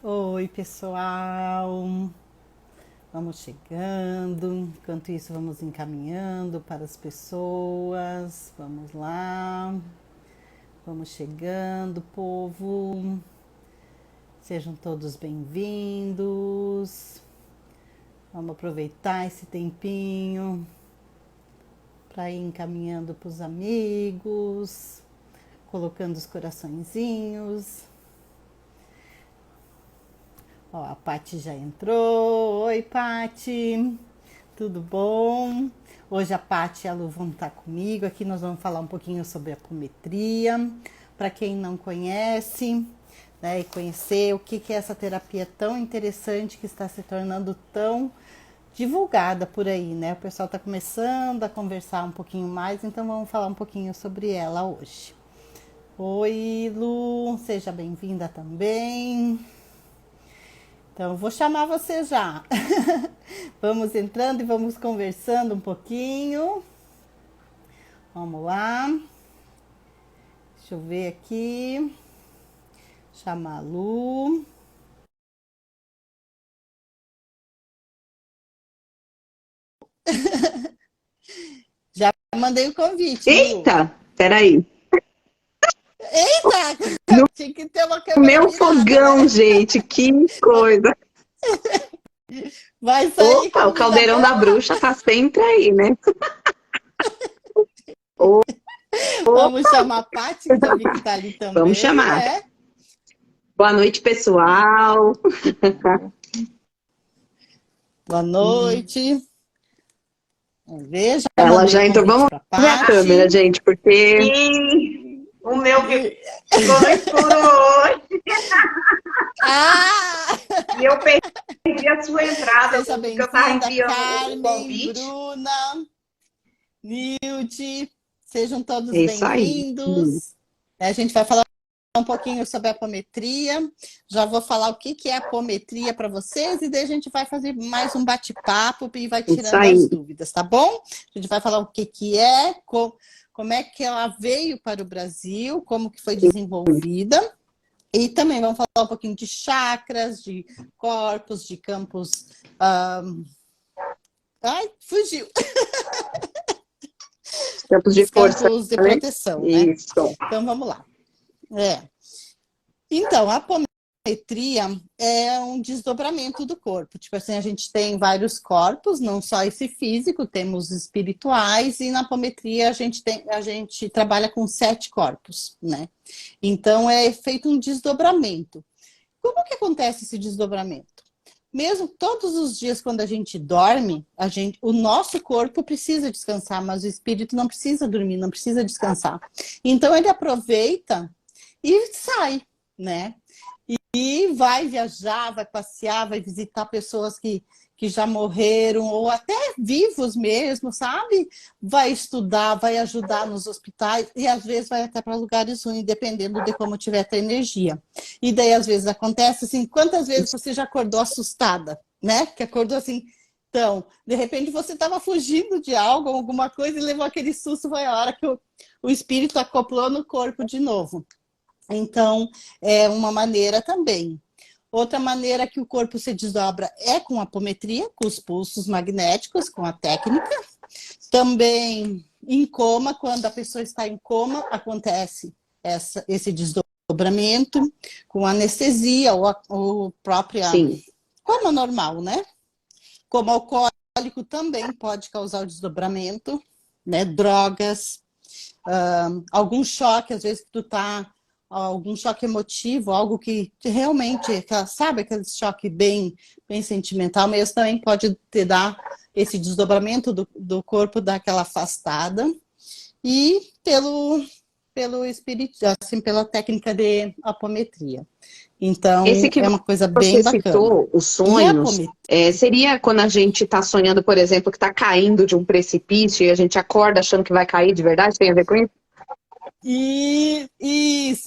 Oi, pessoal. Vamos chegando. Enquanto isso, vamos encaminhando para as pessoas. Vamos lá. Vamos chegando, povo. Sejam todos bem-vindos. Vamos aproveitar esse tempinho para ir encaminhando para os amigos, colocando os coraçõezinhos. Ó, a Pati já entrou. Oi, Pati. Tudo bom? Hoje a Pati e a Lu vão estar comigo. Aqui nós vamos falar um pouquinho sobre apometria. Para quem não conhece, né, e conhecer o que é essa terapia tão interessante que está se tornando tão divulgada por aí, né? O pessoal está começando a conversar um pouquinho mais, então vamos falar um pouquinho sobre ela hoje. Oi, Lu, seja bem-vinda também. Então, vou chamar você já. Vamos entrando e vamos conversando um pouquinho. Vamos lá. Deixa eu ver aqui. Chamar a Lu. Já mandei o convite, Lu. Eita, peraí. Eita! No Tinha que ter uma câmera meu virada, fogão, né? gente, que coisa. Vai sair Opa, o comida caldeirão da boa? bruxa tá sempre aí, né? Vamos Opa, chamar a Paty, que já vi que tá ali vamos também, chamar. né? Boa noite, pessoal. Boa noite. Vamos ver, já Ela mandei o já entrou. convite Vamos para ver a câmera, Paty. gente, porque Sim, o meu ficou no escuro hoje Ah! e eu perdi a sua entrada, Seja Lu, porque eu estava bem-vinda, enviando o Carmen, convite. Bruna, Nilde. Sejam todos é isso aí. bem-vindos. A gente vai falar um pouquinho sobre a apometria. Já vou falar o que é apometria para vocês e daí a gente vai fazer mais um bate-papo e vai Isso tirando as aí. dúvidas, tá bom? A gente vai falar o que é, como é que ela veio para o Brasil, como que foi desenvolvida. E também vamos falar um pouquinho de chakras, de corpos, de campos. Ai, fugiu! Campos de Os força, campos de né? proteção, né? Isso. Então vamos lá. Então, a apometria é um desdobramento do corpo. Tipo assim, a gente tem vários corpos, não só esse físico, temos espirituais, e na apometria a gente trabalha com 7 corpos, né? Então é feito um desdobramento. Como que acontece esse desdobramento? Mesmo todos os dias, quando a gente dorme, o nosso corpo precisa descansar, mas o espírito não precisa dormir, não precisa descansar. Então ele aproveita e sai, né? E vai viajar, vai passear, vai visitar pessoas que já morreram, ou até vivos mesmo, sabe? Vai estudar, vai ajudar nos hospitais, e às vezes vai até para lugares ruins, dependendo de como tiver a energia. E daí, às vezes, acontece assim, quantas vezes você já acordou assustada, né? Que acordou assim, então, de repente você estava fugindo de algo, alguma coisa, e levou aquele susto, foi a hora que o espírito acoplou no corpo de novo. Então, é uma maneira também. Outra maneira que o corpo se desdobra é com a apometria, com os pulsos magnéticos, com a técnica. Também em coma, quando a pessoa está em coma, acontece esse desdobramento com anestesia ou própria Sim. coma normal, né? Coma alcoólico também pode causar o desdobramento, né? Drogas, algum choque, às vezes que tu tá algum choque emotivo, algo que realmente, sabe, aquele choque bem sentimental, mas também pode te dar esse desdobramento do corpo, daquela afastada, e pelo espírito, assim, pela técnica de apometria. Esse Então, que é uma coisa bem você bacana. citou, os E a sonhos, apometria, seria quando a gente está sonhando, por exemplo, que está caindo de um precipício e a gente acorda achando que vai cair de verdade? Tem a ver com isso? e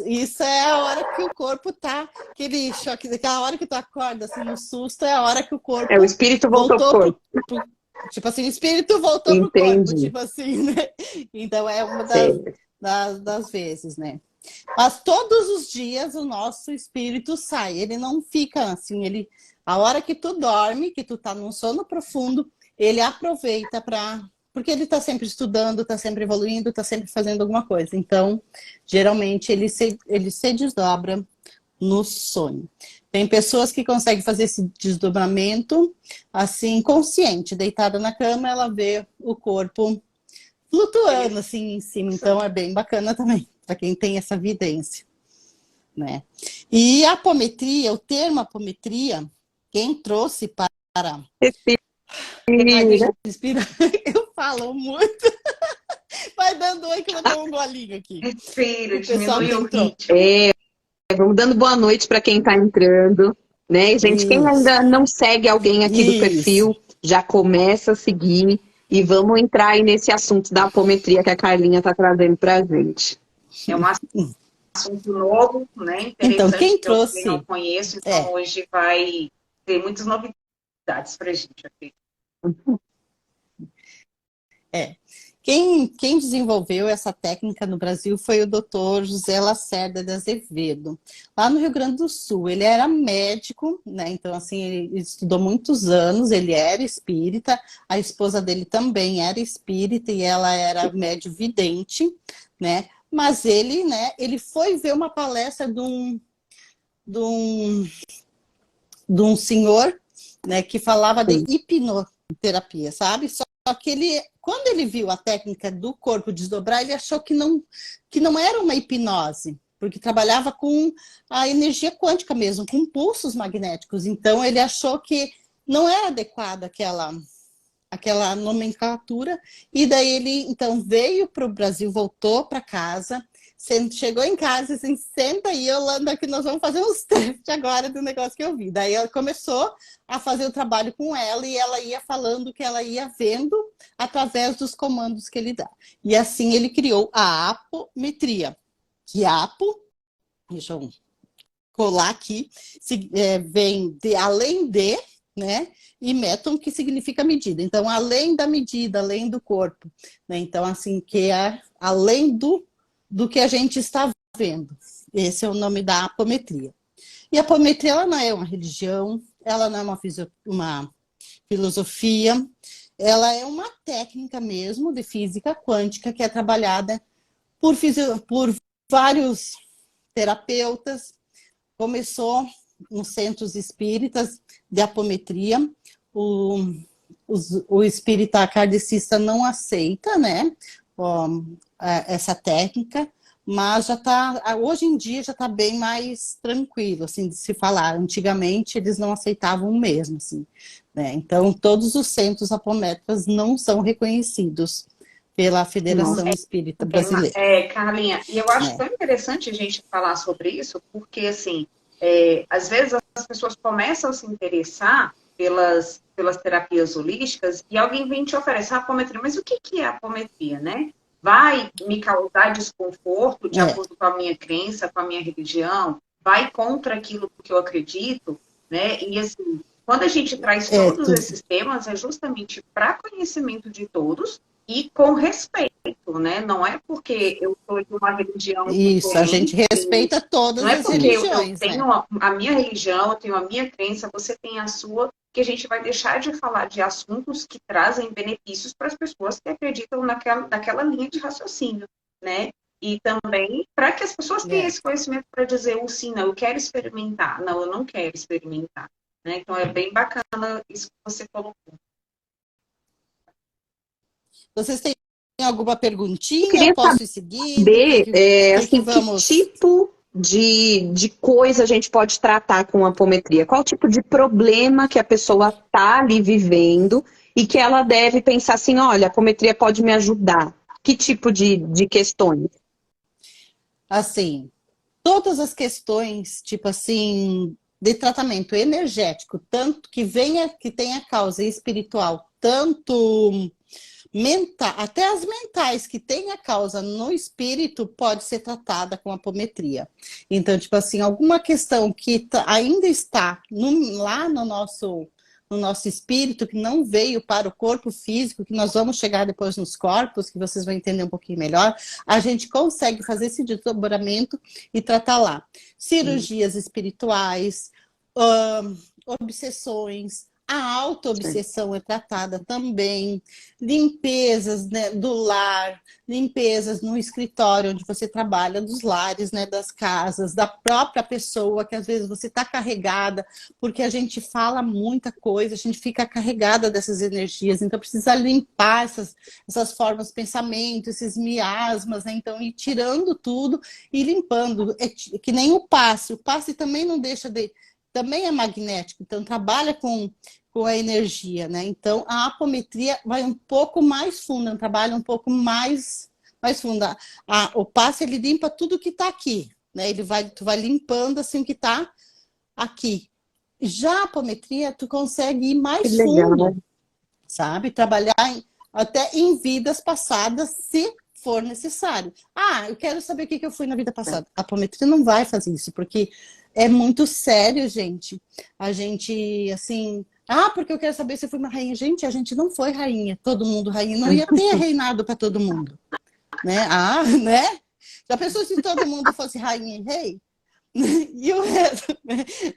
isso é a hora que o corpo tá, aquele choque, aquela hora que tu acorda, assim, no susto, é a hora que o É, o corpo espírito voltou pro voltou corpo. tipo assim, o espírito voltou pro corpo, Entendi. tipo assim, né? Então é uma Sei. das vezes, né? Mas todos os dias o nosso espírito sai, ele não fica assim, a hora que tu dorme, que tu tá num sono profundo, ele aproveita para... Porque ele está sempre estudando, está sempre evoluindo, está sempre fazendo alguma coisa. Então, geralmente, ele se desdobra no sonho. Tem pessoas que conseguem fazer esse desdobramento, assim, consciente. Deitada na cama, ela vê o corpo flutuando, assim, em cima. Então, é bem bacana também, para quem tem essa vidência, né? E a apometria, o termo apometria, quem trouxe para... Ai, deixa eu respirar. Eu falo muito. Vai dando oi que eu vou dar um golinho aqui. Respira, O pessoal que diminui o entrou. ritmo. Vamos dando boa noite para quem está entrando, né? Gente, quem Isso. ainda não segue alguém aqui do perfil, já começa a seguir e vamos entrar aí nesse assunto da apometria que a Carlinha está trazendo para a gente. É um assunto novo, né? Interessante, Então, quem que eu trouxe... também não conheço, então hoje vai ter muitas novidades para a gente aqui. Quem desenvolveu essa técnica no Brasil foi o Dr. José Lacerda de Azevedo, lá no Rio Grande do Sul. Ele era médico, né? Então, assim, ele estudou muitos anos, ele era espírita, a esposa dele também era espírita e ela era médio vidente, né? Mas ele, né, ele foi ver uma palestra de um senhor, né, que falava de hipnoterapia, sabe? Só que quando ele viu a técnica do corpo desdobrar, ele achou que não era uma hipnose, porque trabalhava com a energia quântica mesmo, com pulsos magnéticos. Então, ele achou que não era adequada aquela nomenclatura, e daí ele, então, veio para o Brasil, voltou para casa, chegou em casa e assim, senta aí, Yolanda, que nós vamos fazer uns testes agora do negócio que eu vi. Daí ela começou a fazer o trabalho com ela e ela ia falando que ela ia vendo através dos comandos que ele dá. E assim ele criou a apometria. Que apo, deixa eu colar aqui, vem de além de, né? E méton, que significa medida. Então, além da medida, além do corpo, né? Então, assim, que é além do que a gente está vendo. Esse é o nome da apometria. E a apometria, ela não é uma religião, ela não é uma filosofia, ela é uma técnica mesmo de física quântica que é trabalhada por vários terapeutas. Começou nos centros espíritas de apometria. O espírita kardecista não aceita, né, essa técnica, mas hoje em dia já está bem mais tranquilo, assim, de se falar. Antigamente eles não aceitavam mesmo, assim, né? Então todos os centros apométricos não são reconhecidos pela Federação Espírita Brasileira. Carlinha, e eu acho tão interessante a gente falar sobre isso, porque, assim, às vezes as pessoas começam a se interessar pelas terapias holísticas e alguém vem te oferecer a apometria. Mas o que é a apometria, né? Vai me causar desconforto de acordo com a minha crença, com a minha religião? Vai contra aquilo que eu acredito, né? E, assim, quando a gente traz todos esses temas, é justamente para conhecimento de todos e com respeito, né? Não é porque eu sou de uma religião... Isso, a gente respeita todas as religiões. Não é porque eu tenho a minha religião, eu tenho a minha crença, você tem a sua, que a gente vai deixar de falar de assuntos que trazem benefícios para as pessoas que acreditam naquela linha de raciocínio, né? E também para que as pessoas tenham esse conhecimento para dizer o sim, não, eu quero experimentar, não, eu não quero experimentar, né? Então é bem bacana isso que você colocou. Vocês têm alguma perguntinha? Eu posso ir seguindo? Que tipo de coisa a gente pode tratar com a apometria? Qual tipo de problema que a pessoa está ali vivendo e que ela deve pensar assim, olha, a apometria pode me ajudar? Que tipo de questões? Assim, todas as questões, tipo assim, de tratamento energético, tanto que tenha causa espiritual, tanto mental, até as mentais que têm a causa no espírito pode ser tratada com apometria. Então, tipo assim, alguma questão que ainda está lá no no nosso espírito, que não veio para o corpo físico, que nós vamos chegar depois nos corpos, que vocês vão entender um pouquinho melhor, a gente consegue fazer esse desdobramento e tratar lá. Cirurgias espirituais, obsessões, a auto-obsessão é tratada também, limpezas, né, do lar, limpezas no escritório onde você trabalha, dos lares, né, das casas, da própria pessoa, que às vezes você está carregada, porque a gente fala muita coisa, a gente fica carregada dessas energias, então precisa limpar essas formas, pensamentos, esses miasmas, né, então ir tirando tudo e limpando, é que nem o passe também não deixa de... Também é magnético, então trabalha com a energia, né? Então, a apometria vai um pouco mais funda, um trabalho um pouco mais fundo. O passe, ele limpa tudo que está aqui, né? Tu vai limpando assim o que está aqui. Já a apometria, tu consegue ir mais fundo, sabe? Trabalhar até em vidas passadas, se for necessário. Eu quero saber o que eu fui na vida passada. A apometria não vai fazer isso, porque é muito sério, gente. A gente, assim... porque eu quero saber se eu fui uma rainha. Gente, a gente não foi rainha, todo mundo rainha. Não ia ter reinado para todo mundo. Né? Né? Já pensou se todo mundo fosse rainha e rei? E o resto,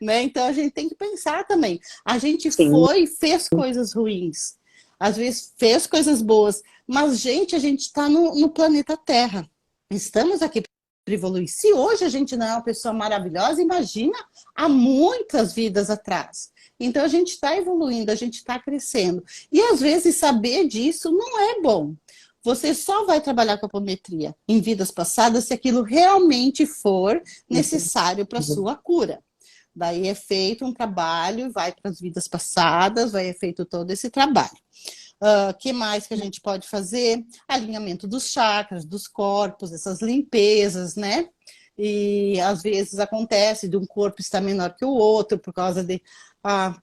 né? Então, a gente tem que pensar também. A gente fez coisas ruins. Às vezes, fez coisas boas. Mas, gente, a gente está no planeta Terra. Estamos aqui para evoluir. Se hoje a gente não é uma pessoa maravilhosa, imagina há muitas vidas atrás. Então, a gente está evoluindo, a gente está crescendo. E, às vezes, saber disso não é bom. Você só vai trabalhar com a apometria em vidas passadas se aquilo realmente for necessário para a sua cura. Daí é feito um trabalho, vai para as vidas passadas, vai feito todo esse trabalho. Que mais que a gente pode fazer? Alinhamento dos chakras, dos corpos, essas limpezas, né? E às vezes acontece de um corpo estar menor que o outro por causa de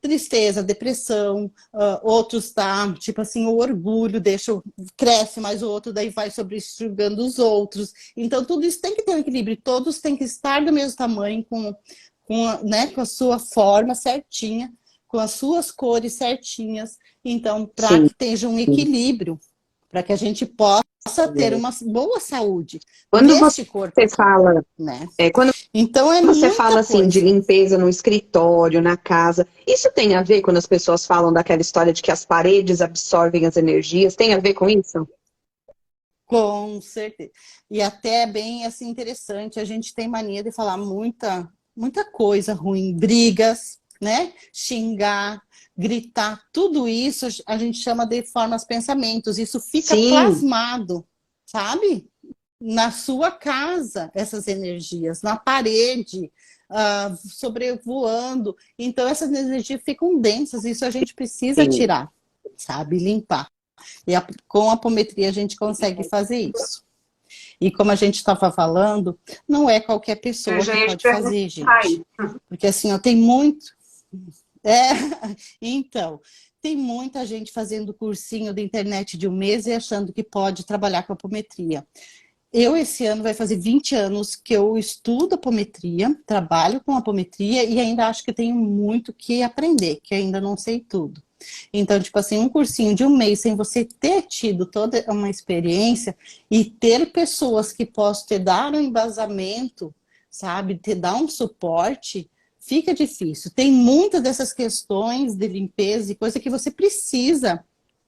tristeza, depressão, outros tá, tipo assim, o orgulho cresce mais o outro, daí vai sobrestigando os outros. Então tudo isso tem que ter um equilíbrio, todos têm que estar do mesmo tamanho, né, com a sua forma certinha, com as suas cores certinhas. Então, para que tenha um equilíbrio, para que a gente possa ter uma boa saúde. Quando você fala, né? Quando então, você fala assim de limpeza no escritório, na casa, isso tem a ver quando as pessoas falam daquela história de que as paredes absorvem as energias? Tem a ver com isso? Com certeza. E até é bem assim, interessante, a gente tem mania de falar muita coisa ruim, brigas, né? Xingar, gritar, tudo isso a gente chama de formas pensamentos, isso fica plasmado, sabe? Na sua casa, essas energias, na parede, sobrevoando. Então, essas energias ficam densas, isso a gente precisa tirar, sabe? Limpar. E com a apometria a gente consegue fazer isso. E como a gente estava falando, não é qualquer pessoa que pode fazer, gente. Porque assim, tem muito... Então, tem muita gente fazendo cursinho de internet de um mês e achando que pode trabalhar com apometria. Esse ano vai fazer 20 anos que eu estudo apometria, trabalho com apometria e ainda acho que tenho muito que aprender, que ainda não sei tudo. Então, tipo assim, um cursinho de um mês sem você ter tido toda uma experiência e ter pessoas que possam te dar um embasamento, sabe, te dar um suporte, fica difícil. Tem muitas dessas questões de limpeza e coisa que você precisa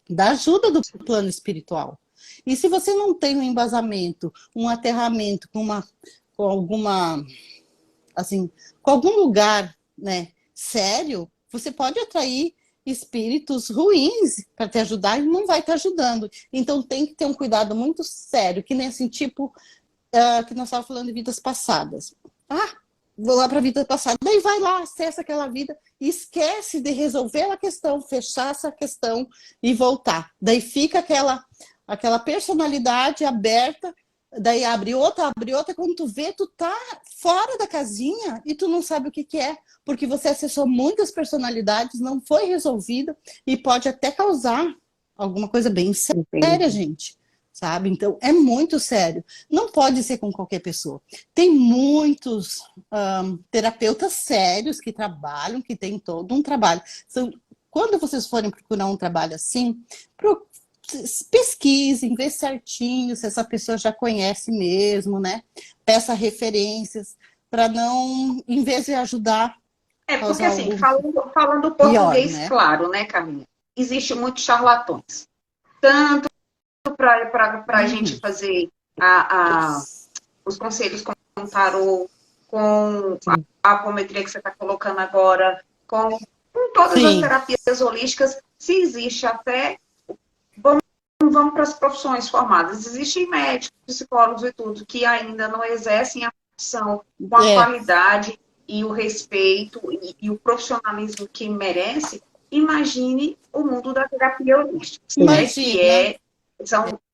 da ajuda do plano espiritual. E se você não tem um embasamento, um aterramento com algum lugar, né, sério, você pode atrair espíritos ruins para te ajudar e não vai te ajudando. Então tem que ter um cuidado muito sério, que nem assim, tipo, que nós estávamos falando de vidas passadas. Vou lá para a vida passada, daí vai lá, acessa aquela vida e esquece de resolver a questão, fechar essa questão e voltar. Daí fica aquela personalidade aberta, daí abre outra, quando tu vê, tu tá fora da casinha e tu não sabe o que é, porque você acessou muitas personalidades, não foi resolvida e pode até causar alguma coisa bem séria, gente. Sabe? Então, é muito sério. Não pode ser com qualquer pessoa. Tem muitos terapeutas sérios que trabalham, que tem todo um trabalho. quando vocês forem procurar um trabalho assim, pesquisem, vê certinho se essa pessoa já conhece mesmo, né? Peça referências, para não, em vez de ajudar, Porque assim, algo falando pior, português, né? claro, né, Carlinhos? Existe muitos charlatões. Tanto para a gente fazer os conselhos com o tarô, com a apometria que você está colocando agora, com todas as terapias holísticas, se existe até... Vamos para as profissões formadas. Existem médicos, psicólogos e tudo, que ainda não exercem a função com a qualidade e o respeito e o profissionalismo que merece. Imagine o mundo da terapia holística, né? Que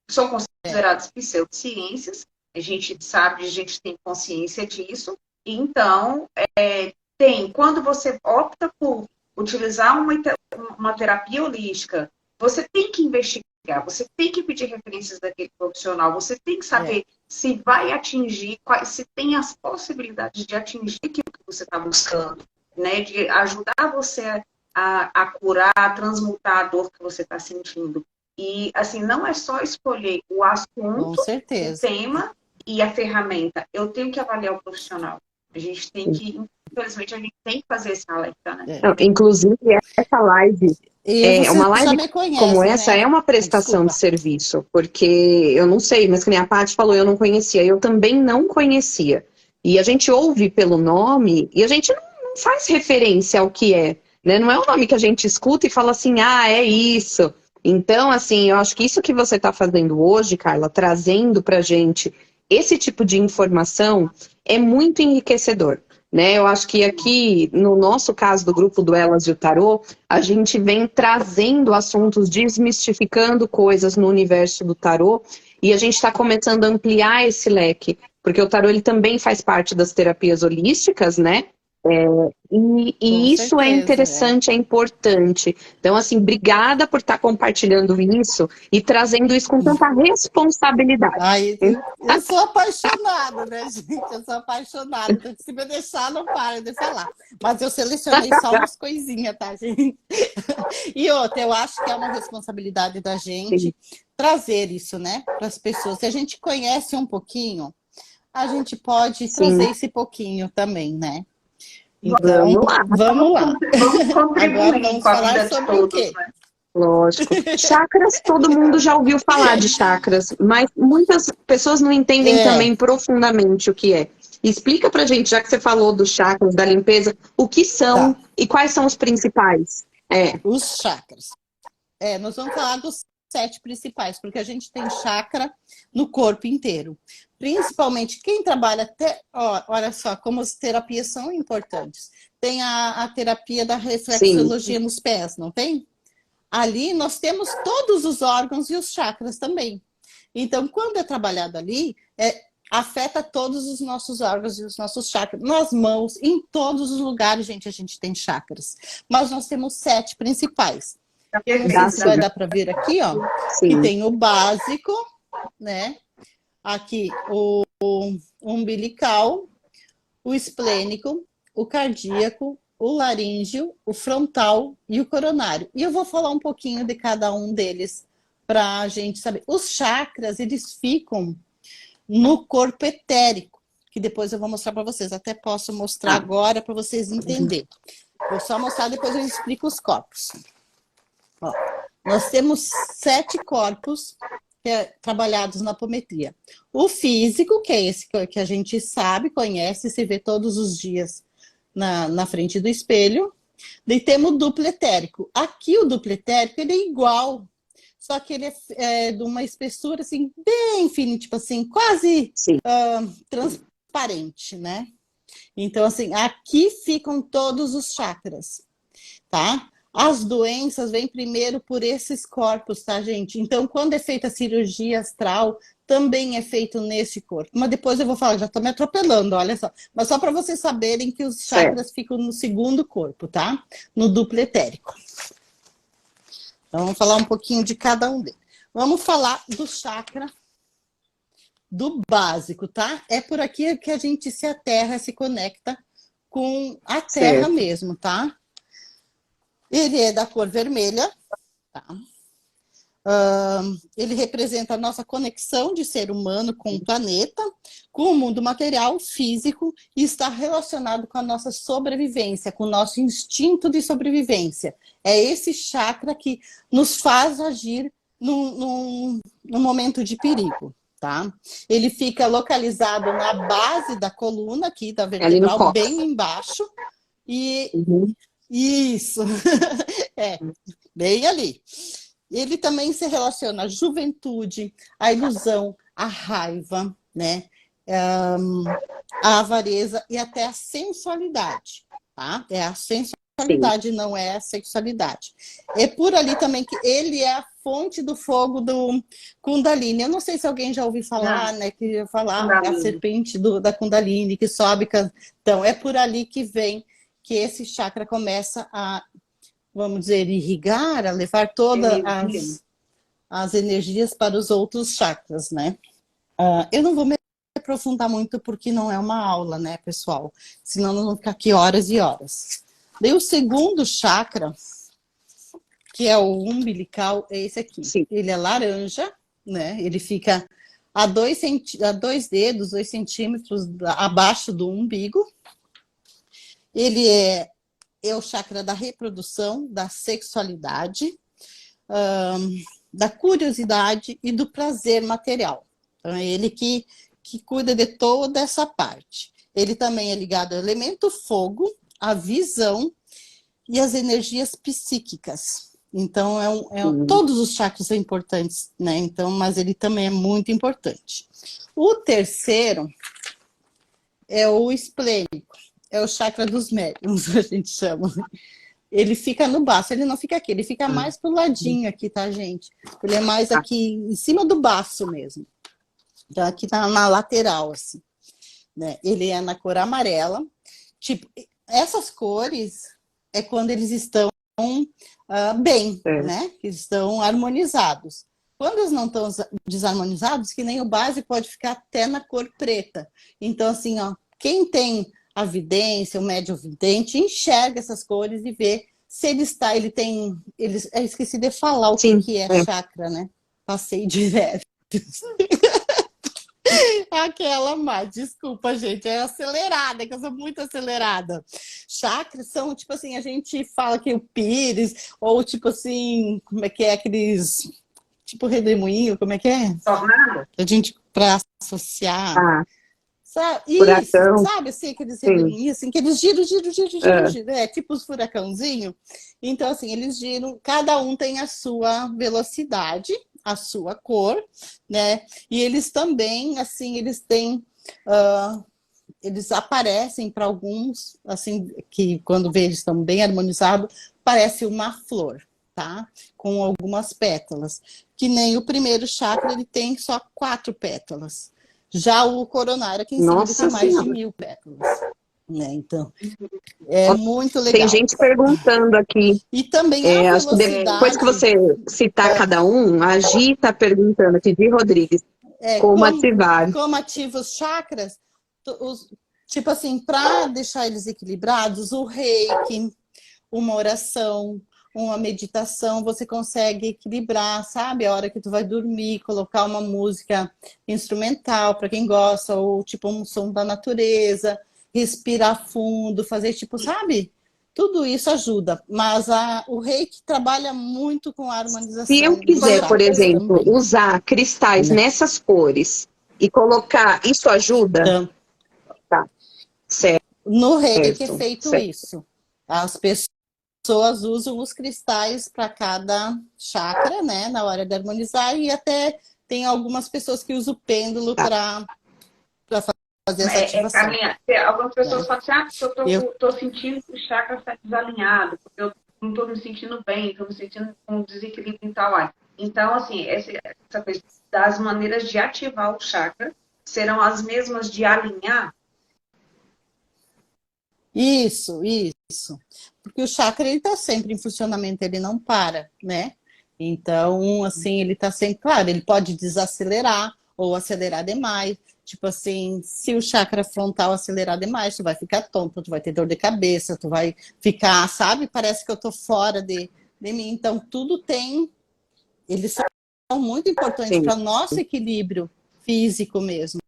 são consideradas pseudociências, a gente sabe, a gente tem consciência disso. Então, quando você opta por utilizar uma terapia holística, você tem que investigar, você tem que pedir referências daquele profissional, você tem que saber se vai atingir, se tem as possibilidades de atingir aquilo que você está buscando, né? De ajudar você a curar, a transmutar a dor que você está sentindo. E, assim, não é só escolher o assunto, o tema e a ferramenta. Eu tenho que avaliar o profissional. A gente tem que, infelizmente, a gente tem que fazer esse alerta, né? Inclusive, essa live... uma live como essa, né? É uma prestação de serviço, porque eu não sei, mas que nem a Paty falou, eu não conhecia, eu também não conhecia. E a gente ouve pelo nome e a gente não faz referência ao que é, né? Não é um nome que a gente escuta e fala assim, é isso. Então, assim, eu acho que isso que você está fazendo hoje, Carla, trazendo pra gente esse tipo de informação é muito enriquecedor. Né? Eu acho que aqui, no nosso caso do grupo do Elas e o Tarô, a gente vem trazendo assuntos, desmistificando coisas no universo do tarô, e a gente está começando a ampliar esse leque, porque o tarô ele também faz parte das terapias holísticas, né? E isso certeza, é interessante, é importante. Então, assim, obrigada por estar compartilhando isso e trazendo isso com tanta responsabilidade. Eu sou apaixonada, né, gente? Eu sou apaixonada. Então, se me deixar, não para de falar. Mas eu selecionei só umas coisinhas, tá, gente? E outra, eu acho que é uma responsabilidade da gente trazer isso, né, para as pessoas. Se a gente conhece um pouquinho, a gente pode trazer esse pouquinho também, né? Então, vamos lá. Agora vamos falar sobre o quê? Né? Lógico. Chakras, todo mundo já ouviu falar de chakras, mas muitas pessoas não entendem também profundamente o que é. Explica pra gente, já que você falou dos chakras, da limpeza, o que são e quais são os principais? Os chakras. Nós vamos falar dos 7 principais, porque a gente tem chakra no corpo inteiro. Principalmente quem trabalha olha só como as terapias são importantes. Tem a terapia da reflexologia nos pés, não tem? Ali nós temos todos os órgãos e os chakras também. Então, quando é trabalhado ali, afeta todos os nossos órgãos e os nossos chakras. Nas mãos, em todos os lugares, gente, a gente tem chakras. Mas nós temos 7 principais. Não sei se vai dar para ver aqui, ó. Que tem o básico, né? Aqui, o umbilical, o esplênico, o cardíaco, o laríngeo, o frontal e o coronário. E eu vou falar um pouquinho de cada um deles para a gente saber. Os chakras, eles ficam no corpo etérico, que depois eu vou mostrar para vocês. Até posso mostrar agora para vocês entenderem. Vou só mostrar, depois eu explico os corpos. Ó, nós temos 7 corpos trabalhados na apometria. O físico, que é esse que a gente sabe, conhece, se vê todos os dias na frente do espelho. Daí temos o duplo etérico. Aqui o duplo etérico, ele é igual, só que ele é de uma espessura assim, bem fina, tipo assim, quase transparente, né? Então, assim, aqui ficam todos os chakras, tá? As doenças vêm primeiro por esses corpos, tá, gente? Então, quando é feita a cirurgia astral, também é feito nesse corpo. Mas depois eu vou falar, já estou me atropelando, olha só. Mas só para vocês saberem que os chakras ficam no segundo corpo, tá? No duplo etérico. Então, vamos falar um pouquinho de cada um deles. Vamos falar do chakra do básico, tá? É por aqui que a gente se aterra, se conecta com a terra mesmo, tá? Ele é da cor vermelha, tá? Ele representa a nossa conexão de ser humano com o planeta, com o mundo material, físico, e está relacionado com a nossa sobrevivência, com o nosso instinto de sobrevivência. É esse chakra que nos faz agir num momento de perigo, tá? Ele fica localizado na base da coluna, aqui, da vertebral, bem embaixo. E isso, bem ali. Ele também se relaciona à juventude, à ilusão, à raiva, né? A avareza e até a sensualidade, tá? É a sensualidade, não é a sexualidade. É por ali também que ele é a fonte do fogo do Kundalini. Eu não sei se alguém já ouviu falar, né? Que falar a serpente da Kundalini que sobe. Então, é por ali que vem que esse chakra começa a, vamos dizer, irrigar, a levar todas as energias para os outros chakras, né? Eu não vou me aprofundar muito porque não é uma aula, né, pessoal? Senão nós vamos ficar aqui horas e horas. Daí o segundo chakra, que é o umbilical, é esse aqui. Sim. Ele é laranja, né? Ele fica a 2 dedos, 2 centímetros abaixo do umbigo. Ele é o chakra da reprodução, da sexualidade, da curiosidade e do prazer material. Então, é ele que cuida de toda essa parte. Ele também é ligado ao elemento fogo, à visão e às energias psíquicas. Então, todos os chakras são importantes, né? Então, mas ele também é muito importante. O terceiro é o esplênico. É o chakra dos médiuns, a gente chama. Ele fica no baço, ele não fica aqui, ele fica mais pro ladinho aqui, tá, gente? Ele é mais aqui, em cima do baço mesmo. Então, aqui tá na lateral, assim. Né? Ele é na cor amarela. Tipo, essas cores é quando eles estão bem, né? Que estão harmonizados. Quando eles não estão desarmonizados, que nem o base pode ficar até na cor preta. Então, assim, ó, quem tem a vidência, o médio vidente, enxerga essas cores e vê se ele está, eu esqueci de falar o que é chakra, né? Passei direto. Aquela mais, desculpa, gente, é acelerada, que eu sou muito acelerada. Chakras são, tipo assim, a gente fala que o pires, ou tipo assim, como é que é aqueles, tipo redemoinho, como é que é? Tornado? A gente, pra associar... Sabe? Furacão. Isso, sabe assim, aqueles redemoinhos, assim, que eles giram, tipo os furacãozinhos. Então, assim, eles giram, cada um tem a sua velocidade, a sua cor, né? E eles também, assim, eles têm... eles aparecem para alguns, assim, que quando vê eles estão bem harmonizados, parece uma flor, tá? Com algumas pétalas. Que nem o primeiro chakra, ele tem só 4 pétalas. Já o coronário aqui em cima tem mais de 1000 pétalas. Né? Então, é muito legal. Tem gente perguntando aqui. E também a velocidade... Depois que você citar cada um, a Gi está perguntando aqui, de Rodrigues, como ativar. Como ativa os chakras, tipo assim, para deixar eles equilibrados, o reiki, uma oração, uma meditação, você consegue equilibrar, sabe? A hora que tu vai dormir, colocar uma música instrumental, para quem gosta, ou tipo um som da natureza, respirar fundo, fazer tipo, sabe? Tudo isso ajuda, mas o reiki trabalha muito com a harmonização. Se eu quiser, por exemplo, usar cristais nessas cores e colocar, isso ajuda? Então, tá. Certo. No reiki é feito isso. As pessoas usam os cristais para cada chakra, né, na hora de harmonizar, e até tem algumas pessoas que usam o pêndulo para fazer essa ativação. Algumas pessoas falam assim, eu tô sentindo que o chakra está desalinhado, porque eu não estou me sentindo bem, estou me sentindo com desequilíbrio e tal. Então, assim, essa coisa das maneiras de ativar o chakra serão as mesmas de alinhar? Isso. Porque o chakra, ele está sempre em funcionamento, ele não para, né? Então, assim, ele está sempre... Claro, ele pode desacelerar ou acelerar demais. Tipo assim, se o chakra frontal acelerar demais, tu vai ficar tonto, tu vai ter dor de cabeça, tu vai ficar, sabe? Parece que eu tô fora de mim. Então, tudo tem... Eles são muito importantes para o nosso equilíbrio físico mesmo,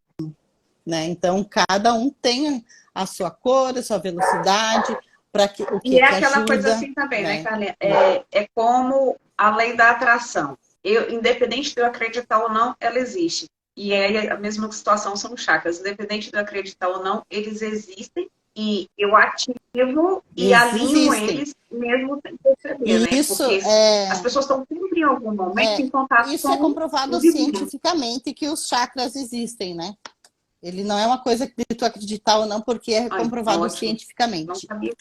né? Então, cada um tem a sua cor, a sua velocidade, para que o que E é que aquela ajuda, coisa assim também, né, né? Carlinha? É como a lei da atração. Independente de eu acreditar ou não, ela existe. E é a mesma situação são os chakras. Independente de eu acreditar ou não, eles existem e eu ativo e Eles alinho existem. eles mesmo sem perceber, né? Isso Porque as é, pessoas estão sempre em algum momento em contato isso é com o comprovado divino. cientificamente que os chakras existem, né? Ele não é uma coisa que tu acreditar ou não, porque é Ai, comprovado ótimo. Não cientificamente. sabia.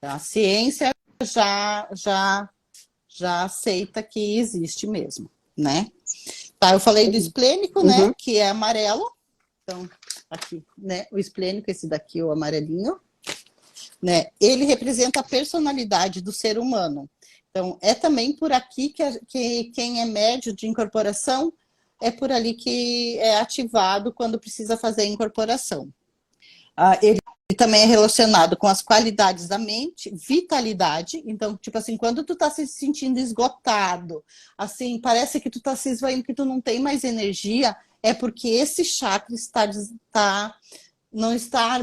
A ciência já aceita que existe mesmo, né? Tá, eu falei do esplênico, né? Que é amarelo. Então, aqui, né? O esplênico, esse daqui, o amarelinho, né? Ele representa a personalidade do ser humano. Então, é também por aqui que quem é médio de incorporação é por ali que é ativado quando precisa fazer a incorporação. Ele também é relacionado com as qualidades da mente, vitalidade. Então, tipo assim, quando tu tá se sentindo esgotado, assim, parece que tu tá se esvaindo, que tu não tem mais energia, é porque esse chakra não está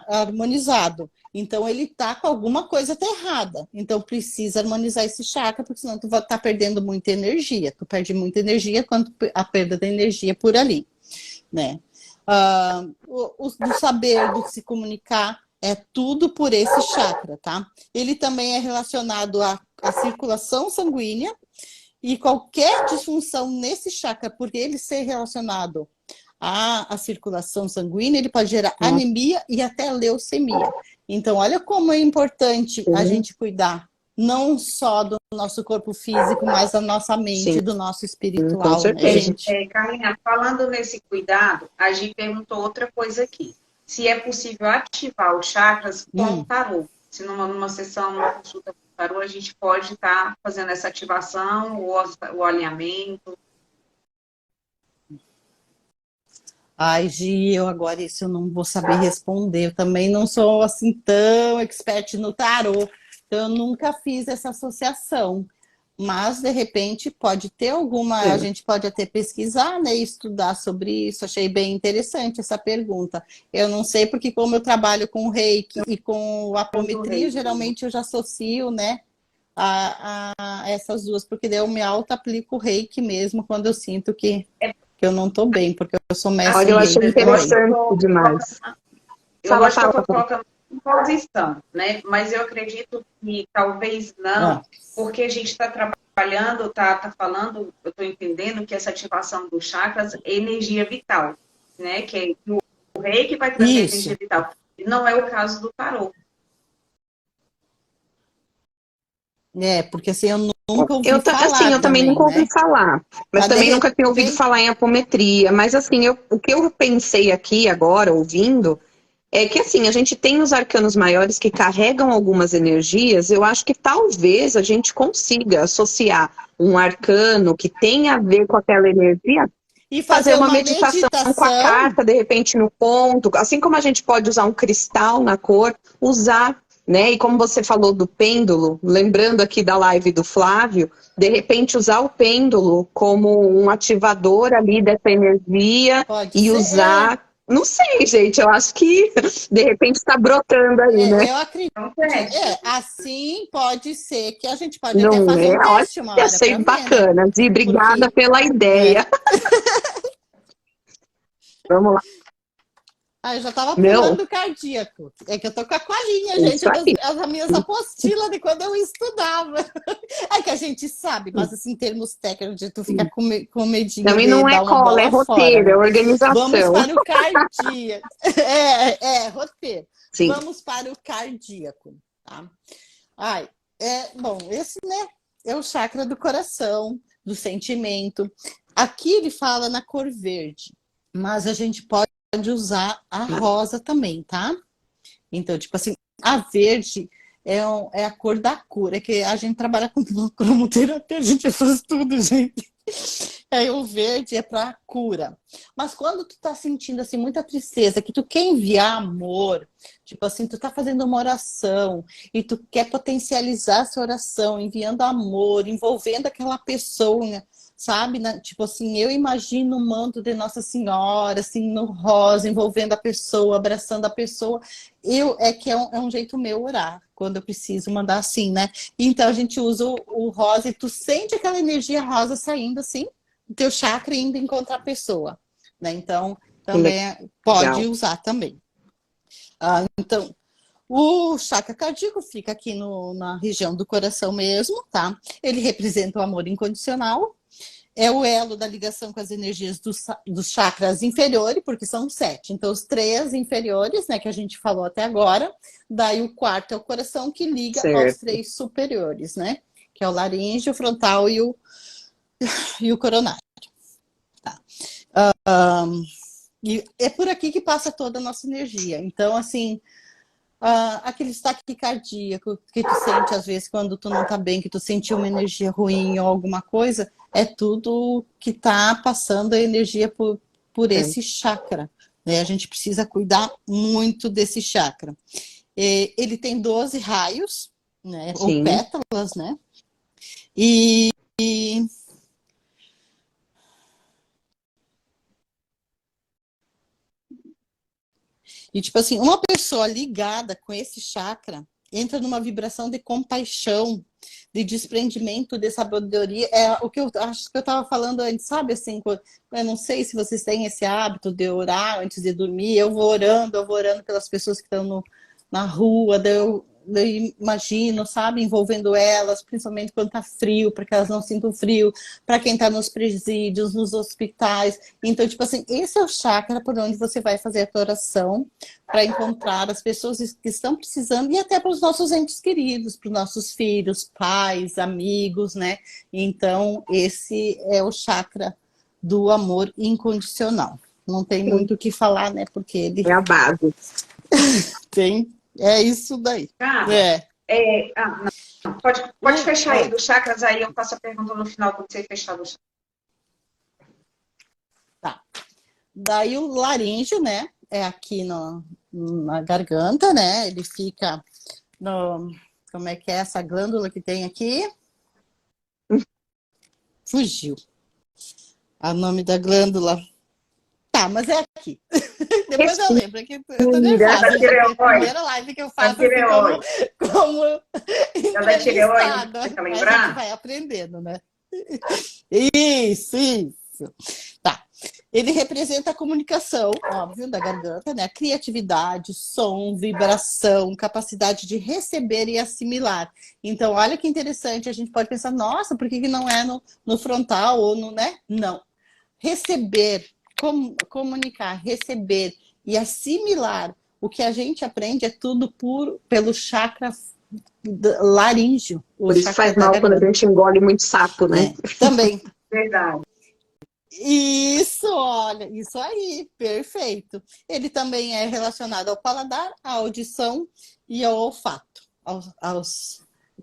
harmonizado. Então, ele está com alguma coisa errada. Então, precisa harmonizar esse chakra, porque senão tu vai estar perdendo muita energia. Tu perde muita energia quando a perda da energia por ali, né? Do saber, do se comunicar, é tudo por esse chakra, tá? Ele também é relacionado à circulação sanguínea e qualquer disfunção nesse chakra, por ele ser relacionado a circulação sanguínea, ele pode gerar anemia e até leucemia. Então, olha como é importante a gente cuidar não só do nosso corpo físico, mas da nossa mente, do nosso espiritual, com certeza. né, gente? Carlinha, falando nesse cuidado, a gente perguntou outra coisa aqui. Se é possível ativar os chakras com o tarô. Se numa sessão, numa consulta com o tarô, a gente pode estar fazendo essa ativação, o alinhamento. Ai, Gi, eu agora isso eu não vou saber responder. Eu também não sou assim tão expert no tarô. Então, eu nunca fiz essa associação. Mas, de repente, pode ter alguma... A gente pode até pesquisar, né? E estudar sobre isso. Achei bem interessante essa pergunta. Eu não sei, porque como eu trabalho com reiki e com apometria, geralmente eu já associo, né? A essas duas. Porque daí eu me auto-aplico o reiki mesmo quando eu sinto que eu não estou bem, porque eu sou mestre Olha, eu achei em reiki também. interessante demais. Eu acho que eu estou colocando em posição, né? Mas eu acredito que talvez não, porque a gente está trabalhando, está falando, eu estou entendendo que essa ativação dos chakras é energia vital, né? Que o reiki vai trazer energia vital. E não é o caso do tarô. Porque assim, eu nunca ouvi falar assim, eu também nunca ouvi falar. Mas também nunca tinha ouvido falar em apometria. Mas assim, o que eu pensei aqui agora, ouvindo, é que assim, a gente tem os arcanos maiores que carregam algumas energias. Eu acho que talvez a gente consiga associar um arcano que tenha a ver com aquela energia e fazer uma meditação com a carta, de repente, no ponto. Assim como a gente pode usar um cristal na cor, usar, né? E como você falou do pêndulo, lembrando aqui da live do Flávio, de repente usar o pêndulo como um ativador ali dessa energia e usar... Não sei, gente, eu acho que de repente está brotando aí, né? Eu acredito. Assim pode ser que a gente pode Não até fazer um Olha, teste uma hora. Achei bacana, né? Obrigada pela ideia. Vamos lá. Eu já estava pulando cardíaco. É que eu tô com a colinha, gente, as minhas apostilas de quando eu estudava. É que a gente sabe, mas assim, em termos técnicos, de tu ficar com medinho também de não dar é uma cola, bola é roteiro, fora, né? É organização. Vamos para o cardíaco. Roteiro. Sim. Vamos para o cardíaco, tá? Bom, esse, né, é o chakra do coração, do sentimento. Aqui ele fala na cor verde, mas a gente pode usar a rosa também, tá? Então, tipo assim, a verde é a cor da cura, é que a gente trabalha com cromoterapia, a gente faz tudo, gente. Aí o verde é para cura. Mas quando tu tá sentindo assim muita tristeza, que tu quer enviar amor, tipo assim, tu tá fazendo uma oração e tu quer potencializar essa oração, enviando amor, envolvendo aquela pessoa, sabe? Tipo assim, eu imagino o manto de Nossa Senhora, assim, no rosa, envolvendo a pessoa, abraçando a pessoa. É um jeito meu orar, quando eu preciso mandar assim, né? Então a gente usa o rosa e tu sente aquela energia rosa saindo assim, do teu chakra e indo encontrar a pessoa, né? Então também pode Legal. usar também. Então, o chakra cardíaco fica aqui na região do coração mesmo, tá? Ele representa o amor incondicional. É o elo da ligação com as energias dos chakras inferiores, porque são 7. Então, os 3 inferiores, né, que a gente falou até agora. Daí, o quarto é o coração, que liga aos Certo. 3 superiores, né? Que é o laríngeo, o frontal e o coronário. Tá. E é por aqui que passa toda a nossa energia. Então, assim, aquele destaque cardíaco que tu sente às vezes quando tu não tá bem, que tu sentiu uma energia ruim ou alguma coisa, é tudo que tá passando a energia por esse chakra, né? A gente precisa cuidar muito desse chakra. Ele tem 12 raios, né? Ou Sim. pétalas, né? E tipo assim, uma pessoa ligada com esse chakra entra numa vibração de compaixão, de desprendimento, de sabedoria. É o que eu acho que eu estava falando antes, sabe? Assim, eu não sei se vocês têm esse hábito de orar antes de dormir. Eu vou orando pelas pessoas que estão na rua, eu imagino, sabe, envolvendo elas, principalmente quando tá frio, para que elas não sintam frio, para quem está nos presídios, nos hospitais. Então, tipo assim, esse é o chakra por onde você vai fazer a tua oração para encontrar as pessoas que estão precisando e até para os nossos entes queridos, para os nossos filhos, pais, amigos, né? Então, esse é o chakra do amor incondicional. Não tem muito o que falar, né? Porque ele É a base. tem. É isso daí. Cara, não. Pode fechar aí dos chakras, aí eu faço a pergunta no final quando você fechar do chakra. Tá. Daí o laríngeo, né? É aqui na garganta, né? Ele fica no... Como é que é essa glândula que tem aqui? Fugiu. O nome da glândula. Tá, mas é aqui. Depois eu lembro, que eu tô nervosa. É a primeira live que eu faço assim como entrevistada. Mas a gente vai aprendendo, né? Isso. Tá. Ele representa a comunicação, óbvio, da garganta, né? A criatividade, som, vibração, capacidade de receber e assimilar. Então, olha que interessante, a gente pode pensar, nossa, por que não é no frontal ou no, né? Não. Receber, comunicar, receber e assimilar. O que a gente aprende é tudo pelo chakra laríngeo. Por isso faz mal quando a gente engole muito sapo, né? Também. Verdade. Isso, olha, isso aí, perfeito. Ele também é relacionado ao paladar, à audição e ao olfato,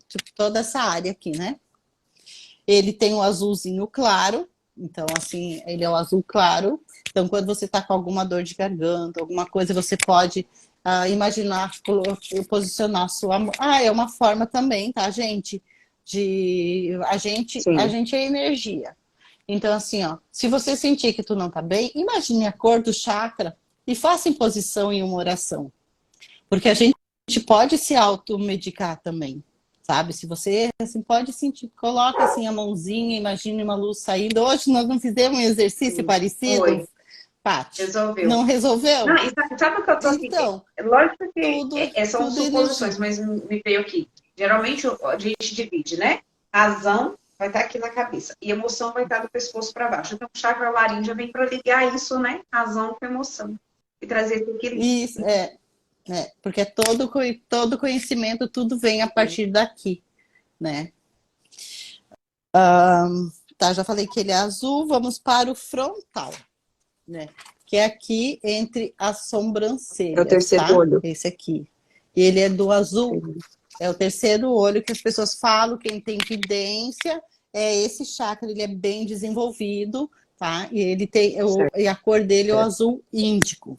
tipo, toda essa área aqui, né? Ele tem o azulzinho claro, então assim, ele é o azul claro. Então, quando você tá com alguma dor de garganta, alguma coisa, você pode imaginar, posicionar sua mão. É uma forma também, tá, gente? A gente é energia. Então, assim, ó, se você sentir que tu não tá bem, imagine a cor do chakra e faça em posição em uma oração. Porque a gente pode se automedicar também, sabe? Se você assim, pode sentir, coloca assim a mãozinha, imagine uma luz saindo. Hoje nós não fizemos um exercício parecido, Paty? Resolveu. Não resolveu? Não, sabe o que eu tô assim? Então, lógico que são suposições, mas me veio aqui. Geralmente a gente divide, né? Razão vai estar aqui na cabeça. E emoção vai estar do pescoço para baixo. Então, o chakra laríngeo vem para ligar isso, né? Razão com emoção. E trazer esse equilíbrio. Isso, porque todo conhecimento, tudo vem a partir daqui, né? Tá, já falei que ele é azul, vamos para o frontal, né? Que é aqui entre as sobrancelhas. É o terceiro olho. Esse aqui. E ele é do azul. É o terceiro olho que as pessoas falam, quem tem evidência, esse chakra, ele é bem desenvolvido, tá? E ele tem, e a cor dele é o azul índico.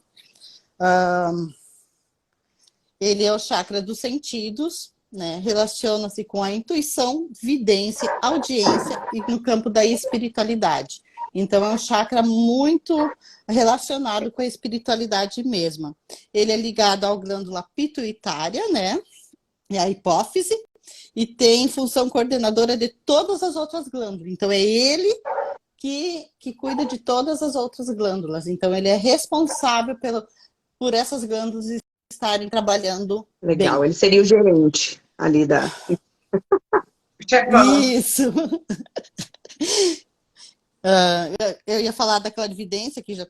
Ele é o chakra dos sentidos, né? Relaciona-se com a intuição, vidência, audiência e no campo da espiritualidade. Então, é um chakra muito relacionado com a espiritualidade mesma. Ele é ligado à glândula pituitária, né? E à hipófise, e tem função coordenadora de todas as outras glândulas. Então, é ele que cuida de todas as outras glândulas. Então, ele é responsável por essas glândulas estarem trabalhando Legal, bem. ele seria o gerente ali da... Isso! Eu ia falar da clarividência, que já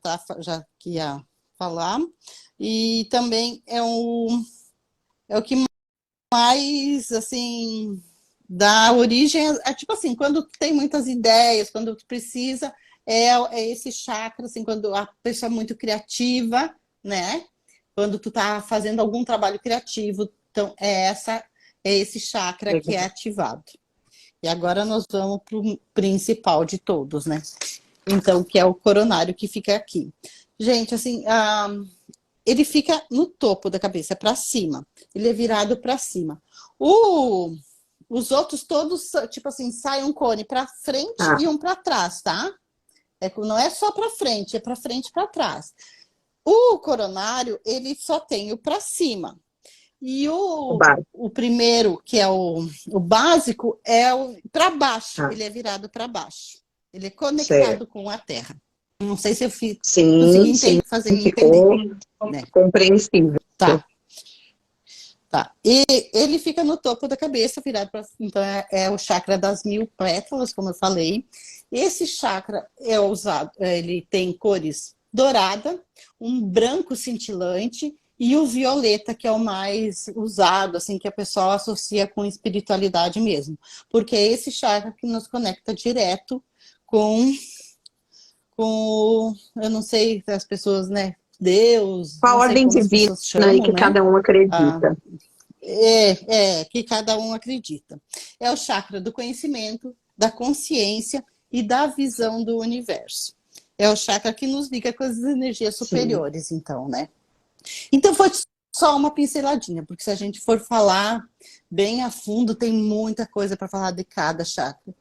que ia falar, e também é o que mais, assim, dá origem tipo assim, quando tem muitas ideias, quando tu precisa, é esse chakra, assim, quando a pessoa é muito criativa, né? Quando tu tá fazendo algum trabalho criativo, então é esse chakra que é ativado. E agora nós vamos para o principal de todos, né? Então, que é o coronário que fica aqui. Gente, assim, ele fica no topo da cabeça, para cima. Ele é virado para cima. Os outros todos, tipo assim, sai um cone para frente e um para trás, tá? Não é só para frente, é para frente e para trás. O coronário, ele só tem o para cima. E o primeiro, que é o básico, é o para baixo. Ele é virado para baixo. Ele é conectado com a Terra. Não sei se eu consegui fazer entender. Né? Compreensível. Tá. E ele fica no topo da cabeça, virado para... Então, é o chakra das 1000 pétalas, como eu falei. Esse chakra é usado, ele tem cores dourada, um branco cintilante e o violeta, que é o mais usado, assim, que a pessoa associa com espiritualidade mesmo. Porque é esse chakra que nos conecta direto com eu não sei, as pessoas, né, Deus... Com a ordem divina aí que cada um acredita. Que cada um acredita. É o chakra do conhecimento, da consciência e da visão do universo. É o chakra que nos liga com as energias superiores, então, né? Então, foi só uma pinceladinha, porque se a gente for falar bem a fundo, tem muita coisa para falar de cada chakra.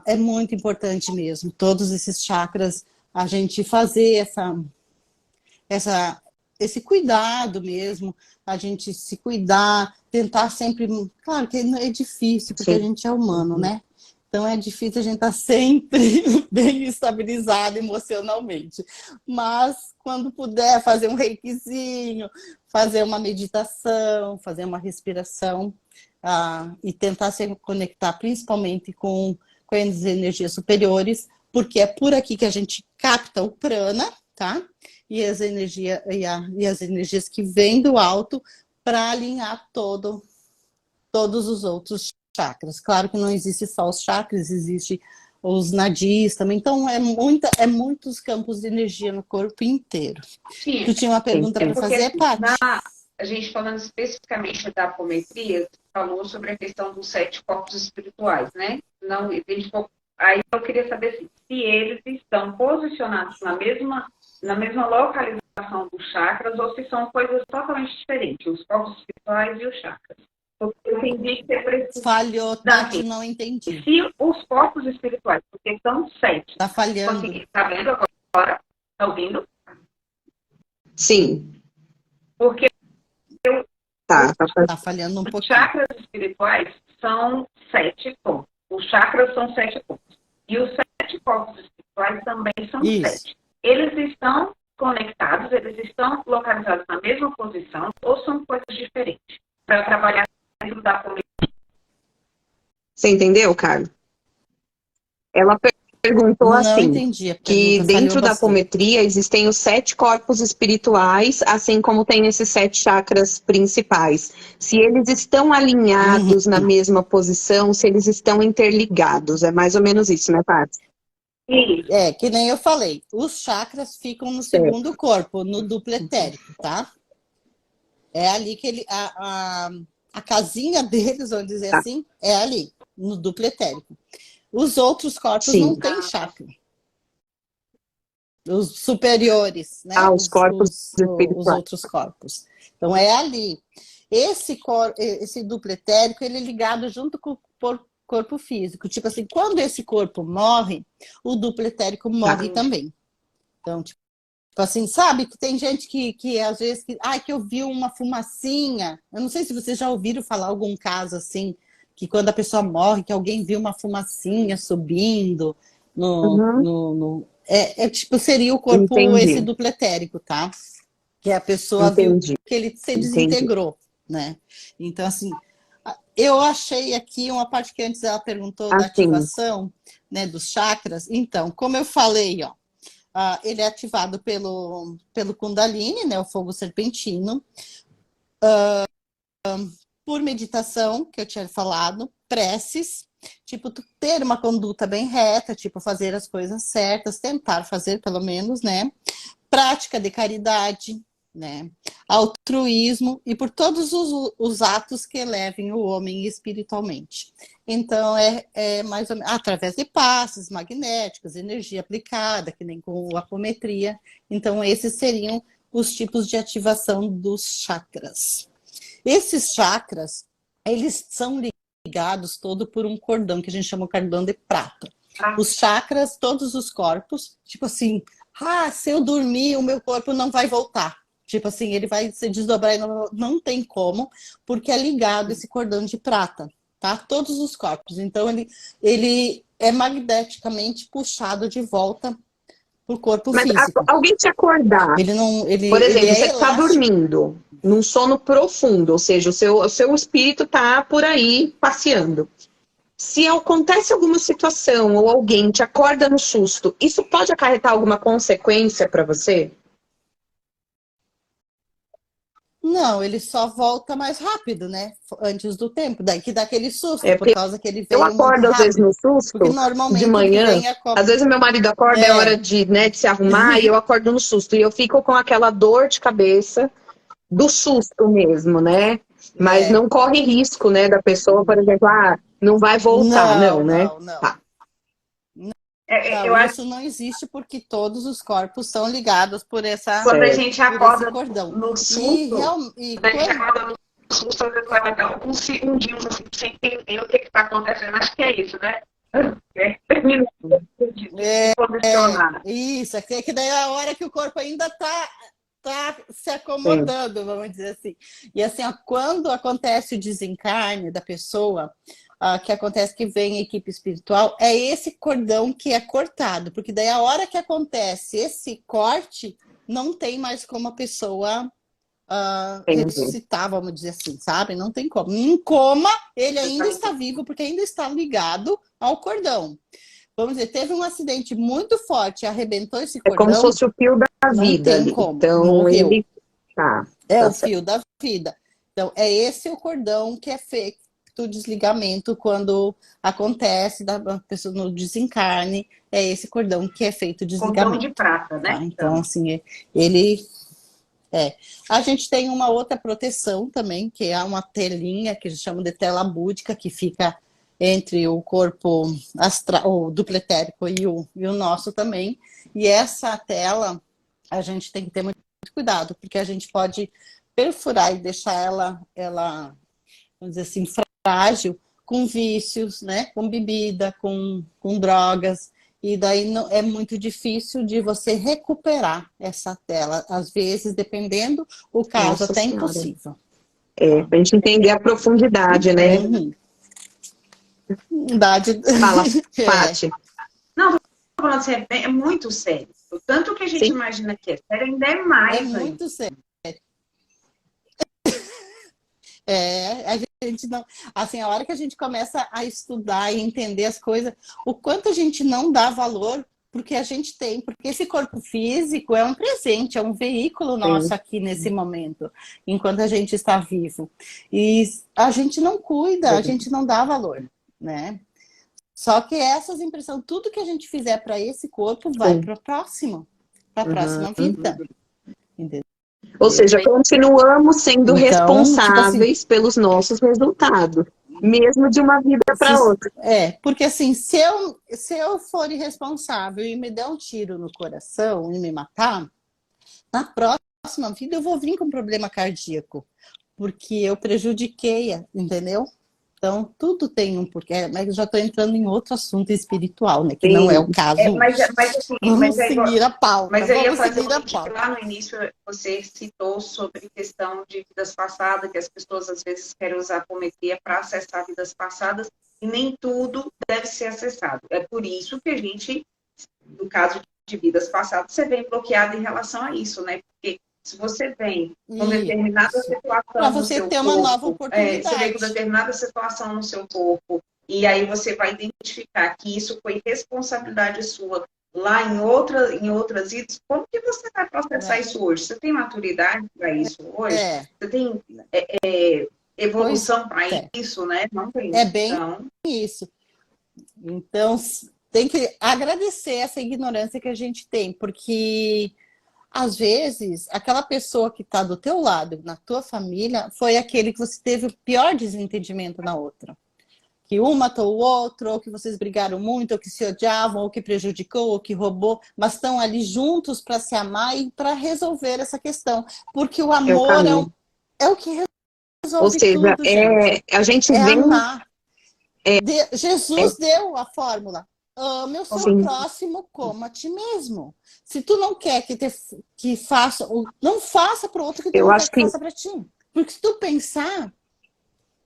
É muito importante mesmo, todos esses chakras, a gente fazer esse cuidado mesmo, a gente se cuidar, tentar sempre... Claro que é difícil, porque a gente é humano, né? Então é difícil a gente estar sempre bem estabilizado emocionalmente. Mas quando puder fazer um reikizinho, fazer uma meditação, fazer uma respiração, e tentar se conectar principalmente com as energias superiores, porque é por aqui que a gente capta o prana, tá? E as energias que vêm do alto para alinhar todos os outros chakras. Claro que não existe só os chakras, existe os nadis também. Então, é muitos campos de energia no corpo inteiro. Sim. Tu tinha uma pergunta para fazer, Paty? A gente falando especificamente da apometria, falou sobre a questão dos 7 corpos espirituais, né? Não identificou. Aí eu queria saber se eles estão posicionados na mesma localização dos chakras ou se são coisas totalmente diferentes, os corpos espirituais e os chakras. Porque eu entendi que você precisa... Falhou, Tati, não entendi. Se os corpos espirituais, porque são 7. Tá falhando. Tá vendo agora? Tá ouvindo? Sim. Porque tá falhando um pouquinho. Os chakras espirituais são 7 pontos. Os chakras são 7 pontos. E os 7 corpos espirituais também são 7. Eles estão conectados, eles estão localizados na mesma posição ou são coisas diferentes para trabalhar dentro da apometria? Você entendeu, Carlos? Ela perguntou não entendi que dentro da apometria existem os 7 corpos espirituais, assim como tem esses 7 chakras principais. Se eles estão alinhados na mesma posição, se eles estão interligados. É mais ou menos isso, né, Paty? Que nem eu falei. Os chakras ficam no segundo corpo, no duplo etérico, tá? É ali que a casinha deles, vamos dizer assim, é ali, no duplo etérico. Os outros corpos Sim. não têm chakra. Os superiores, né? Os corpos os outros corpos. Então, é ali. Esse duplo etérico, ele é ligado junto com o corpo físico. Tipo assim, quando esse corpo morre, o duplo etérico morre também. Então, tipo assim, sabe? Que tem gente que às vezes, que eu vi uma fumacinha. Eu não sei se vocês já ouviram falar algum caso assim, que quando a pessoa morre, que alguém viu uma fumacinha subindo tipo, seria o corpo, esse duplo etérico, tá? Que a pessoa viu que ele se desintegrou, né? Então, assim, eu achei aqui uma parte que antes ela perguntou da ativação, né, dos chakras. Então, como eu falei, ó, ele é ativado pelo Kundalini, né, o fogo serpentino, por meditação, que eu tinha falado, preces, tipo, ter uma conduta bem reta, tipo, fazer as coisas certas, tentar fazer, pelo menos, né? Prática de caridade, né? Altruísmo e por todos os atos que elevem o homem espiritualmente. Então, é mais ou menos através de passes magnéticos, energia aplicada, que nem com a apometria. Então, esses seriam os tipos de ativação dos chakras. Esses chakras, eles são ligados todo por um cordão, que a gente chama de cordão de prata. Os chakras, todos os corpos, tipo assim, se eu dormir, o meu corpo não vai voltar. Tipo assim, ele vai se desdobrar e não tem como, porque é ligado esse cordão de prata, tá? Todos os corpos. Então, ele é magneticamente puxado de volta pro corpo físico. Alguém te acordar, por exemplo, você está dormindo num sono profundo, ou seja, o seu espírito está por aí passeando. Se acontece alguma situação ou alguém te acorda no susto, isso pode acarretar alguma consequência para você? Não, ele só volta mais rápido, né? Antes do tempo, daí que dá aquele susto, por causa que ele veio muito rápido. Eu acordo às vezes no susto, de manhã, às vezes meu marido acorda, é hora de se arrumar, e eu acordo no susto, e eu fico com aquela dor de cabeça do susto mesmo, né? Mas não corre risco, né, da pessoa, por exemplo, não vai voltar, não, né? Não. Tá. Isso não existe porque todos os corpos são ligados por quando a gente acorda cordão. No susto, quando a gente acorda no susto, às vezes vai dar alguns segundinhos assim, sem entender o que está acontecendo. Acho que é isso, né? Isso, é que daí é a hora que o corpo ainda tá se acomodando, vamos dizer assim. E assim, quando acontece o desencarne da pessoa, que acontece que vem equipe espiritual, é esse cordão que é cortado, porque daí a hora que acontece esse corte, não tem mais como a pessoa ressuscitar, vamos dizer assim, sabe? Não tem como. Em coma, ele ainda está vivo, porque ainda está ligado ao cordão. Vamos dizer, teve um acidente muito forte, arrebentou esse cordão. É como se fosse o fio da vida. Não tem como. Então, morreu. Ele... o fio da vida. Então, é esse o cordão que é feito o desligamento quando acontece da pessoa no desencarne, é esse cordão que é feito o desligamento. Cordão de prata, né? Tá? Então, assim, ele... A gente tem uma outra proteção também, que é uma telinha que a gente chama de tela búdica, que fica entre o corpo astral, o duplo etérico e o nosso também. E essa tela, a gente tem que ter muito cuidado, porque a gente pode perfurar e deixar ela vamos dizer assim, frágil, com vícios, né? Com bebida, com drogas. E daí é muito difícil de você recuperar essa tela. Às vezes, dependendo o caso, até impossível. Pra gente entender a profundidade, né? Fala, Paty. Não, tô falando assim, é muito sério. O tanto que a gente imagina que é sério, ainda é mais. É muito sério. A gente não... Assim, a hora que a gente começa a estudar e entender as coisas, o quanto a gente não dá valor porque a gente tem, porque esse corpo físico é um presente, é um veículo nosso aqui nesse momento, enquanto a gente está vivo. E a gente não cuida, a gente não dá valor, né? Só que essas impressões, tudo que a gente fizer para esse corpo vai para o próximo, para a próxima vida. Entendeu? Ou seja, continuamos sendo responsáveis pelos nossos resultados. mesmo de uma vida para outra. Porque assim, se eu for irresponsável e me der um tiro no coração e me matar, na próxima vida eu vou vir com problema cardíaco, porque eu prejudiquei, entendeu? Então, tudo tem um porquê, mas eu já estou entrando em outro assunto espiritual, né? Que não é o caso. Vamos seguir a pauta. Mas eu ia fazer lá no início, você citou sobre questão de vidas passadas, que as pessoas às vezes querem usar a apometria para acessar vidas passadas, e nem tudo deve ser acessado. É por isso que a gente, no caso de vidas passadas, você vem bloqueado em relação a isso, né? Porque se você vem com determinada situação para você ter uma nova oportunidade. Você vem com determinada situação no seu corpo, e aí você vai identificar que isso foi responsabilidade sua lá em outras vidas, como que você vai processar isso hoje? Você tem maturidade para isso hoje? Você tem evolução para isso, né? Não tem. É bem isso. Então, tem que agradecer essa ignorância que a gente tem, porque às vezes, aquela pessoa que está do teu lado, na tua família, foi aquele que você teve o pior desentendimento na outra. Que um matou o outro, ou que vocês brigaram muito, ou que se odiavam, ou que prejudicou, ou que roubou, mas estão ali juntos para se amar e para resolver essa questão. Porque o amor é o que resolve Ou seja, tudo, gente. A gente vem... amar. Jesus deu a fórmula. Ame o seu próximo como a ti mesmo. Se tu não quer que faça, não faça para o outro que tu não quer que faça para ti. Porque se tu pensar,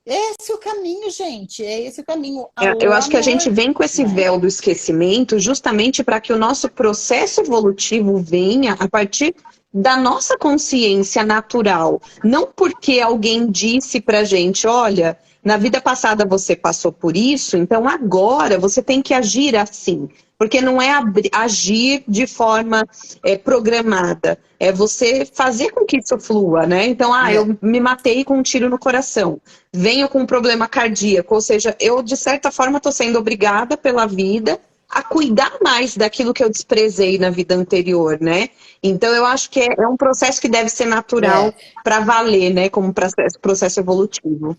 esse é o caminho, gente. É esse o caminho. Eu acho que a gente vem com esse véu do esquecimento justamente para que o nosso processo evolutivo venha a partir da nossa consciência natural. Não porque alguém disse pra gente, olha, na vida passada você passou por isso, então agora você tem que agir assim. Porque não é agir de forma programada. É você fazer com que isso flua, né? Então, eu me matei com um tiro no coração. Venho com um problema cardíaco. Ou seja, eu, de certa forma, estou sendo obrigada pela vida a cuidar mais daquilo que eu desprezei na vida anterior, né? Então, eu acho que é um processo que deve ser natural para valer, né? Como processo evolutivo.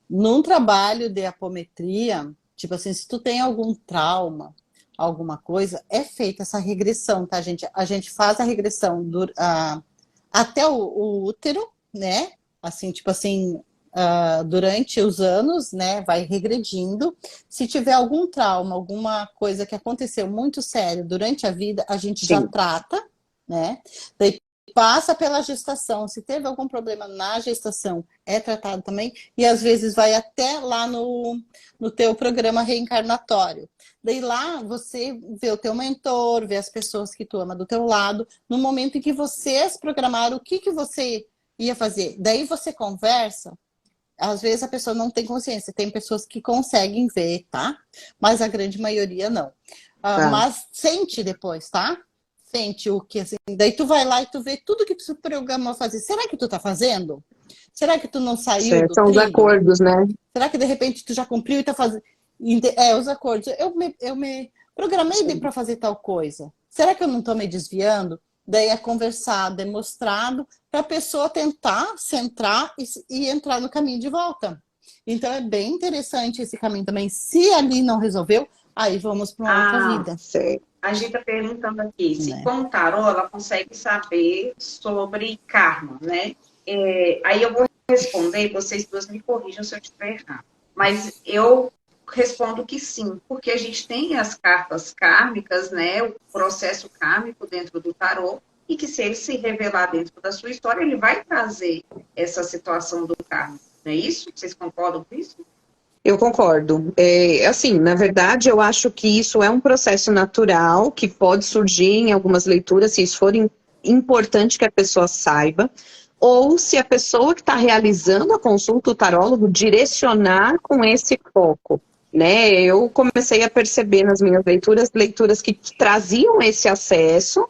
Num trabalho de apometria, tipo assim, se tu tem algum trauma, alguma coisa, é feita essa regressão, tá, gente? A gente faz a regressão até o útero, né? Assim, tipo assim, durante os anos, né? Vai regredindo. Se tiver algum trauma, alguma coisa que aconteceu muito sério durante a vida, a gente já trata, né? Daí passa pela gestação, se teve algum problema na gestação, é tratado também, e às vezes vai até lá no teu programa reencarnatório. Daí lá você vê o teu mentor, vê as pessoas que tu ama do teu lado, no momento em que vocês programaram o que você ia fazer. Daí você conversa, às vezes a pessoa não tem consciência, tem pessoas que conseguem ver, tá? Mas a grande maioria não. Mas sente depois, tá? Sente o que, assim, daí tu vai lá e tu vê tudo que tu programou fazer. Será que tu tá fazendo? Será que tu não saiu do São trilho? os acordos, né? Será que de repente tu já cumpriu e tá fazendo... os acordos. Eu me programei para fazer tal coisa. Será que eu não tô me desviando? Daí é conversado, é mostrado para a pessoa tentar centrar e entrar no caminho de volta. Então é bem interessante esse caminho também. Se ali não resolveu, aí vamos para uma outra vida. Sei. A gente está perguntando aqui, se com o tarô ela consegue saber sobre karma, né? Aí eu vou responder, vocês duas me corrijam se eu estiver errado. Mas eu respondo que sim, porque a gente tem as cartas kármicas, né? O processo kármico dentro do tarô, e que se ele se revelar dentro da sua história, ele vai trazer essa situação do karma. Não é isso? Vocês concordam com isso? Eu concordo. Assim, na verdade, eu acho que isso é um processo natural que pode surgir em algumas leituras, se isso for importante que a pessoa saiba, ou se a pessoa que está realizando a consulta, o tarólogo, direcionar com esse foco, né? Eu comecei a perceber nas minhas leituras que traziam esse acesso,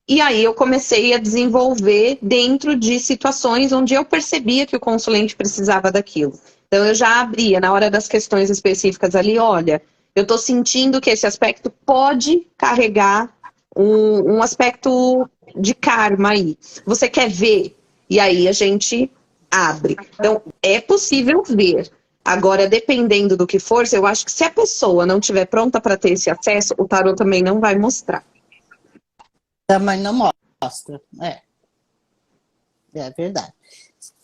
e aí eu comecei a desenvolver dentro de situações onde eu percebia que o consulente precisava daquilo. Então, eu já abria na hora das questões específicas ali, olha, eu estou sentindo que esse aspecto pode carregar um aspecto de karma aí. Você quer ver? E aí a gente abre. Então, é possível ver. Agora, dependendo do que for, eu acho que se a pessoa não estiver pronta para ter esse acesso, o tarô também não vai mostrar. Também não mostra, é verdade.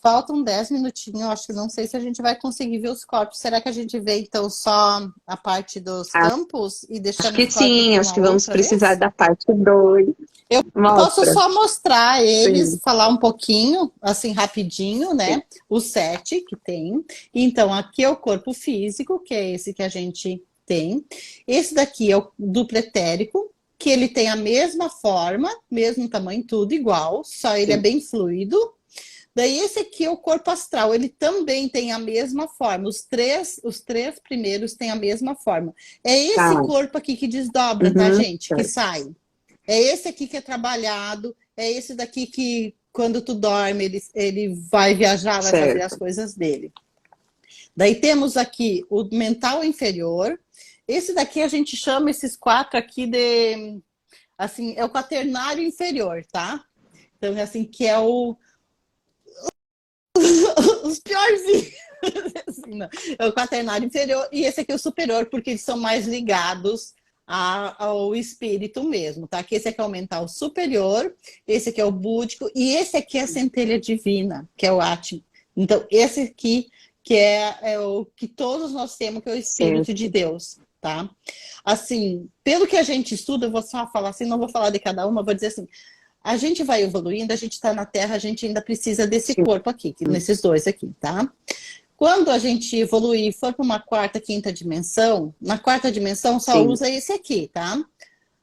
Faltam 10 minutinhos, acho que não sei se a gente vai conseguir ver os corpos. Será que a gente vê, então, só a parte dos campos e deixamos acho que os corpos sim, acho que vamos precisar vez? da parte 2. Eu posso só mostrar eles, falar um pouquinho, assim, rapidinho, né? Sim. Os 7 que tem. Então, aqui é o corpo físico, que é esse que a gente tem. Esse daqui é o duplo etérico, que ele tem a mesma forma, mesmo tamanho, tudo igual, só ele é bem fluido. Daí esse aqui é o corpo astral, ele também tem a mesma forma, os três primeiros têm a mesma forma. É esse corpo aqui que desdobra, tá, gente? Que sai. É esse aqui que é trabalhado, é esse daqui que quando tu dorme, ele vai viajar, vai fazer as coisas dele. Daí temos aqui o mental inferior, esse daqui a gente chama esses 4 aqui de, assim, é o quaternário inferior, tá? Então, assim, que é os piorzinhos. Assim, não. É o quaternário inferior e esse aqui é o superior, porque eles são mais ligados ao espírito mesmo, tá? Que esse aqui é o mental superior, esse aqui é o búdico e esse aqui é a centelha divina, que é o Atman. Então, esse aqui que é o que todos nós temos, que é o espírito de Deus, tá? Assim, pelo que a gente estuda, eu vou só falar assim, não vou falar de cada uma, vou dizer assim, a gente vai evoluindo, a gente está na Terra, a gente ainda precisa desse corpo aqui, nesses 2 aqui, tá? Quando a gente evoluir e for para uma 4ª, 5ª dimensão, na 4ª dimensão só usa esse aqui, tá?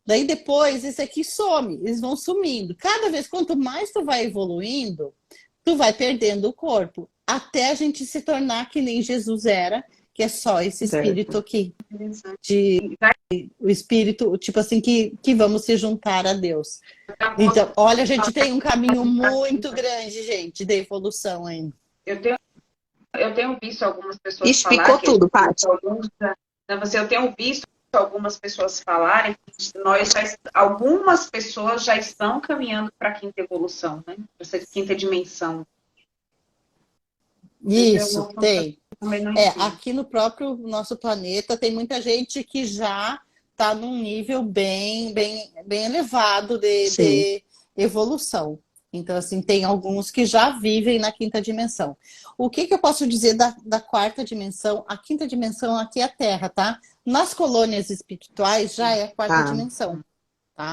Daí depois esse aqui some, eles vão sumindo. Cada vez, quanto mais tu vai evoluindo, tu vai perdendo o corpo, até a gente se tornar que nem Jesus era, que é só esse espírito aqui. O espírito, tipo assim, que vamos se juntar a Deus. Então, olha, a gente tem um caminho muito grande, gente, de evolução ainda. Eu tenho visto algumas pessoas explicou tudo, Paty. Eu tenho visto algumas pessoas falarem que algumas pessoas já estão caminhando para a 5ª evolução, né? Para essa 5ª dimensão. Isso, tem. Aqui no próprio nosso planeta tem muita gente que já está num nível bem elevado de evolução. Então, assim, tem alguns que já vivem na 5ª dimensão. O que eu posso dizer da 4ª dimensão? A 5ª dimensão aqui é a Terra, tá? Nas colônias espirituais já é a 4ª dimensão, tá?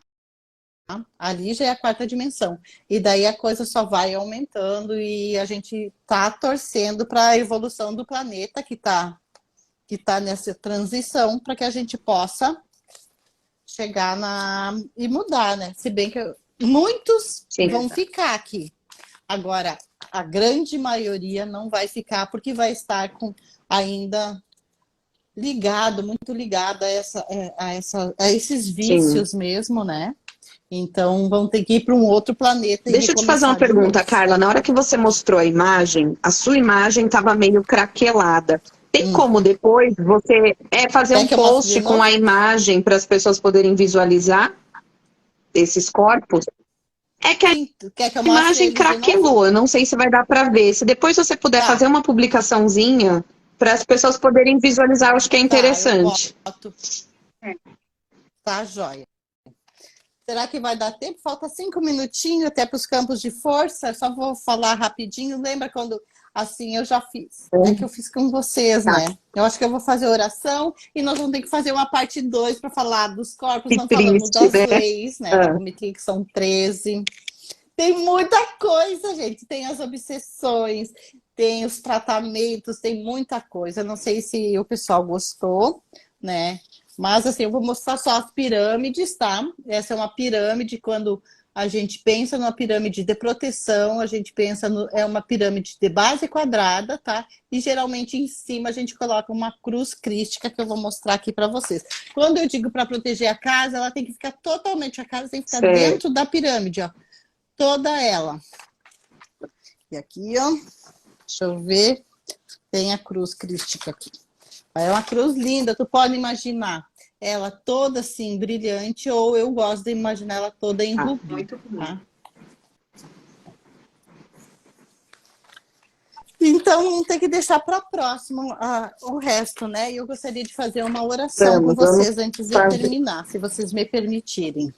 Ali já é a 4ª dimensão. E daí a coisa só vai aumentando e a gente tá torcendo para a evolução do planeta que tá nessa transição para que a gente possa chegar e mudar, né? Se bem que muitos vão ficar aqui. Agora, a grande maioria não vai ficar porque vai estar ainda muito ligado a esses vícios mesmo, né? Então, vão ter que ir para um outro planeta. Deixa eu te fazer uma pergunta, Carla. Na hora que você mostrou a imagem, a sua imagem estava meio craquelada. Tem como depois você fazer um post com a imagem para as pessoas poderem visualizar esses corpos? É que a imagem craquelou. Eu não sei se vai dar para ver. Se depois você puder fazer uma publicaçãozinha para as pessoas poderem visualizar, eu acho que é interessante. Tá, joia. Será que vai dar tempo? Falta 5 minutinhos até para os campos de força. Só vou falar rapidinho. Lembra quando, assim, eu já fiz? É que eu fiz com vocês, né? Eu acho que eu vou fazer oração e nós vamos ter que fazer uma parte 2 para falar dos corpos. Não falamos das leis, né? Da comitiva, que são 13. Tem muita coisa, gente. Tem as obsessões, tem os tratamentos, tem muita coisa. Não sei se o pessoal gostou, né? Mas, assim, eu vou mostrar só as pirâmides, tá? Essa é uma pirâmide, quando a gente pensa numa pirâmide de proteção, a gente pensa é uma pirâmide de base quadrada, tá? E, geralmente, em cima, a gente coloca uma cruz crística, que eu vou mostrar aqui para vocês. Quando eu digo para proteger a casa, ela tem que ficar totalmente, a casa tem que ficar dentro da pirâmide, ó. Toda ela. E aqui, ó, deixa eu ver, tem a cruz crística aqui. É uma cruz linda, tu pode imaginar ela toda assim, brilhante, ou eu gosto de imaginar ela toda em rubi. Muito bonito. Tá? Então, tem que deixar para próximo o resto, né? E eu gostaria de fazer uma oração com vocês antes de eu terminar, se vocês me permitirem.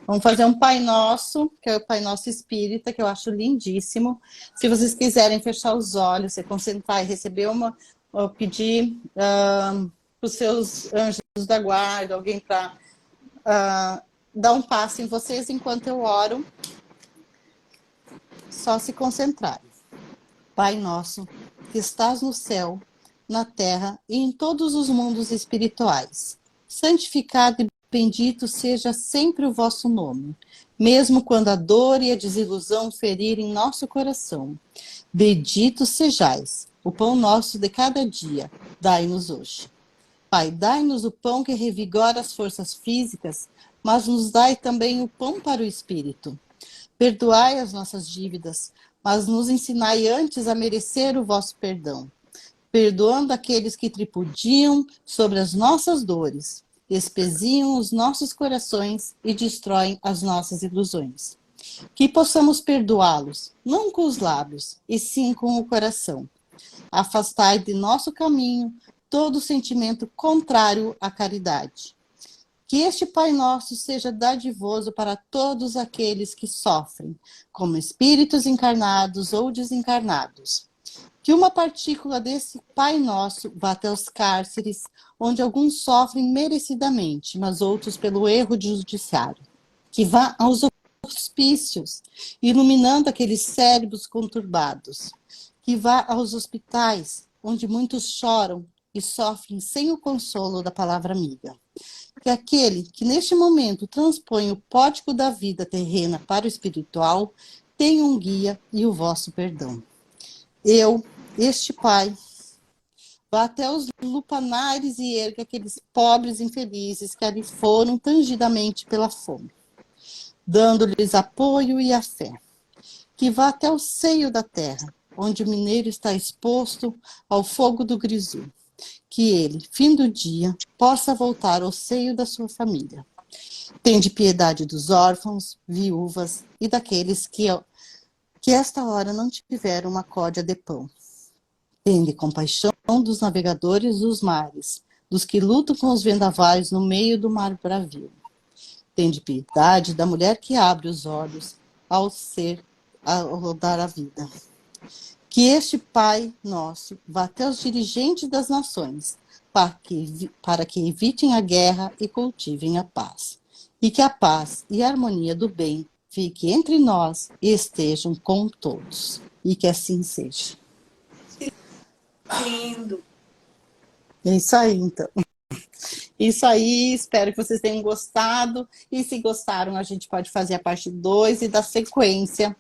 Vamos fazer um Pai Nosso, que é o Pai Nosso Espírita, que eu acho lindíssimo. Se vocês quiserem fechar os olhos, se concentrar e receber ou pedir para os seus anjos da guarda, alguém para dar um passo em vocês enquanto eu oro, só se concentrar. Pai nosso, que estás no céu, na terra e em todos os mundos espirituais, santificado e bendito seja sempre o vosso nome, mesmo quando a dor e a desilusão ferirem nosso coração. Benditos sejais, o pão nosso de cada dia, dai-nos hoje. Pai, dai-nos o pão que revigora as forças físicas, mas nos dai também o pão para o espírito. Perdoai as nossas dívidas, mas nos ensinai antes a merecer o vosso perdão, perdoando aqueles que tripudiam sobre as nossas dores, espeziam os nossos corações e destroem as nossas ilusões. Que possamos perdoá-los, não com os lábios, e sim com o coração. Afastai de nosso caminho todo sentimento contrário à caridade. Que este Pai Nosso seja dadivoso para todos aqueles que sofrem, como espíritos encarnados ou desencarnados. Que uma partícula desse Pai Nosso vá até os cárceres, onde alguns sofrem merecidamente, mas outros pelo erro judiciário. Que vá aos hospícios, iluminando aqueles cérebros conturbados. Que vá aos hospitais, onde muitos choram e sofrem sem o consolo da palavra amiga. Que aquele que neste momento transpõe o pórtico da vida terrena para o espiritual, tenha um guia e o vosso perdão. Eu, este Pai, vá até os lupanares e erga aqueles pobres infelizes que ali foram tangidamente pela fome, dando-lhes apoio e a fé. Que vá até o seio da terra, onde o mineiro está exposto ao fogo do grisu. Que ele, fim do dia, possa voltar ao seio da sua família. Tende piedade dos órfãos, viúvas e daqueles que esta hora não tiveram uma códia de pão. Tende compaixão dos navegadores dos mares, dos que lutam com os vendavais no meio do mar bravio. Tende piedade da mulher que abre os olhos ao dar a vida. Que este Pai Nosso vá até os dirigentes das nações, para que evitem a guerra e cultivem a paz. E que a paz e a harmonia do bem fique entre nós e estejam com todos. E que assim seja. Lindo. É isso aí, então. Isso aí, espero que vocês tenham gostado. E se gostaram, a gente pode fazer a parte 2 e dar sequência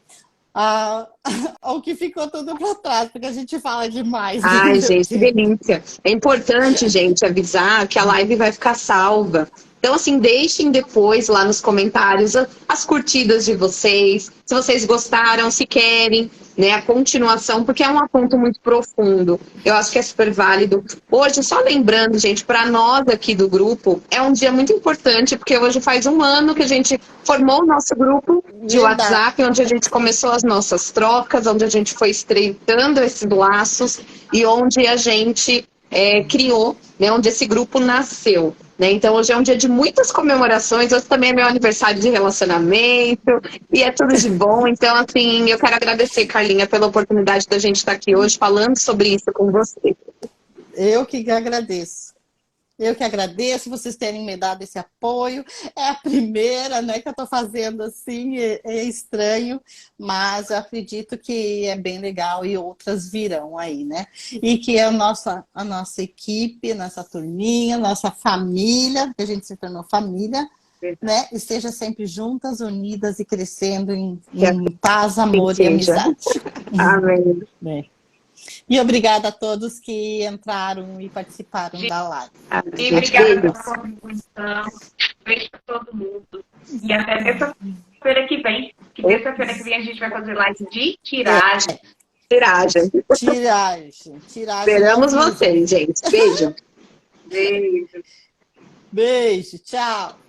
ao que ficou tudo para trás, porque a gente fala demais. Ai, gente, que delícia. É importante, gente, avisar que a live vai ficar salva. Então, assim, deixem depois lá nos comentários as curtidas de vocês, se vocês gostaram, se querem, né, a continuação, porque é um assunto muito profundo. Eu acho que é super válido. Hoje, só lembrando, gente, para nós aqui do grupo, é um dia muito importante, porque hoje faz 1 ano que a gente formou o nosso grupo de WhatsApp, onde a gente começou as nossas trocas, onde a gente foi estreitando esses laços e onde a gente criou, né, onde esse grupo nasceu. Né? Então, hoje é um dia de muitas comemorações, hoje também é meu aniversário de relacionamento, e é tudo de bom. Então, assim, eu quero agradecer, Carlinha, pela oportunidade da gente estar aqui hoje falando sobre isso com você. Eu que agradeço. Eu que agradeço vocês terem me dado esse apoio. É a primeira, né, que eu estou fazendo assim, é estranho, mas eu acredito que é bem legal e outras virão aí, né? E que a nossa equipe, nossa turminha, nossa família, que a gente se tornou família, né, esteja sempre juntas, unidas e crescendo em paz, amor e amizade. Amém. E obrigada a todos que entraram e participaram da live. E obrigada pela contribuição. Beijo para todo mundo. E até terça-feira que vem. Que terça-feira que vem a gente vai fazer live de tiragem. Tiragem. Esperamos vocês, gente. Beijo. Beijo. Beijo. Tchau.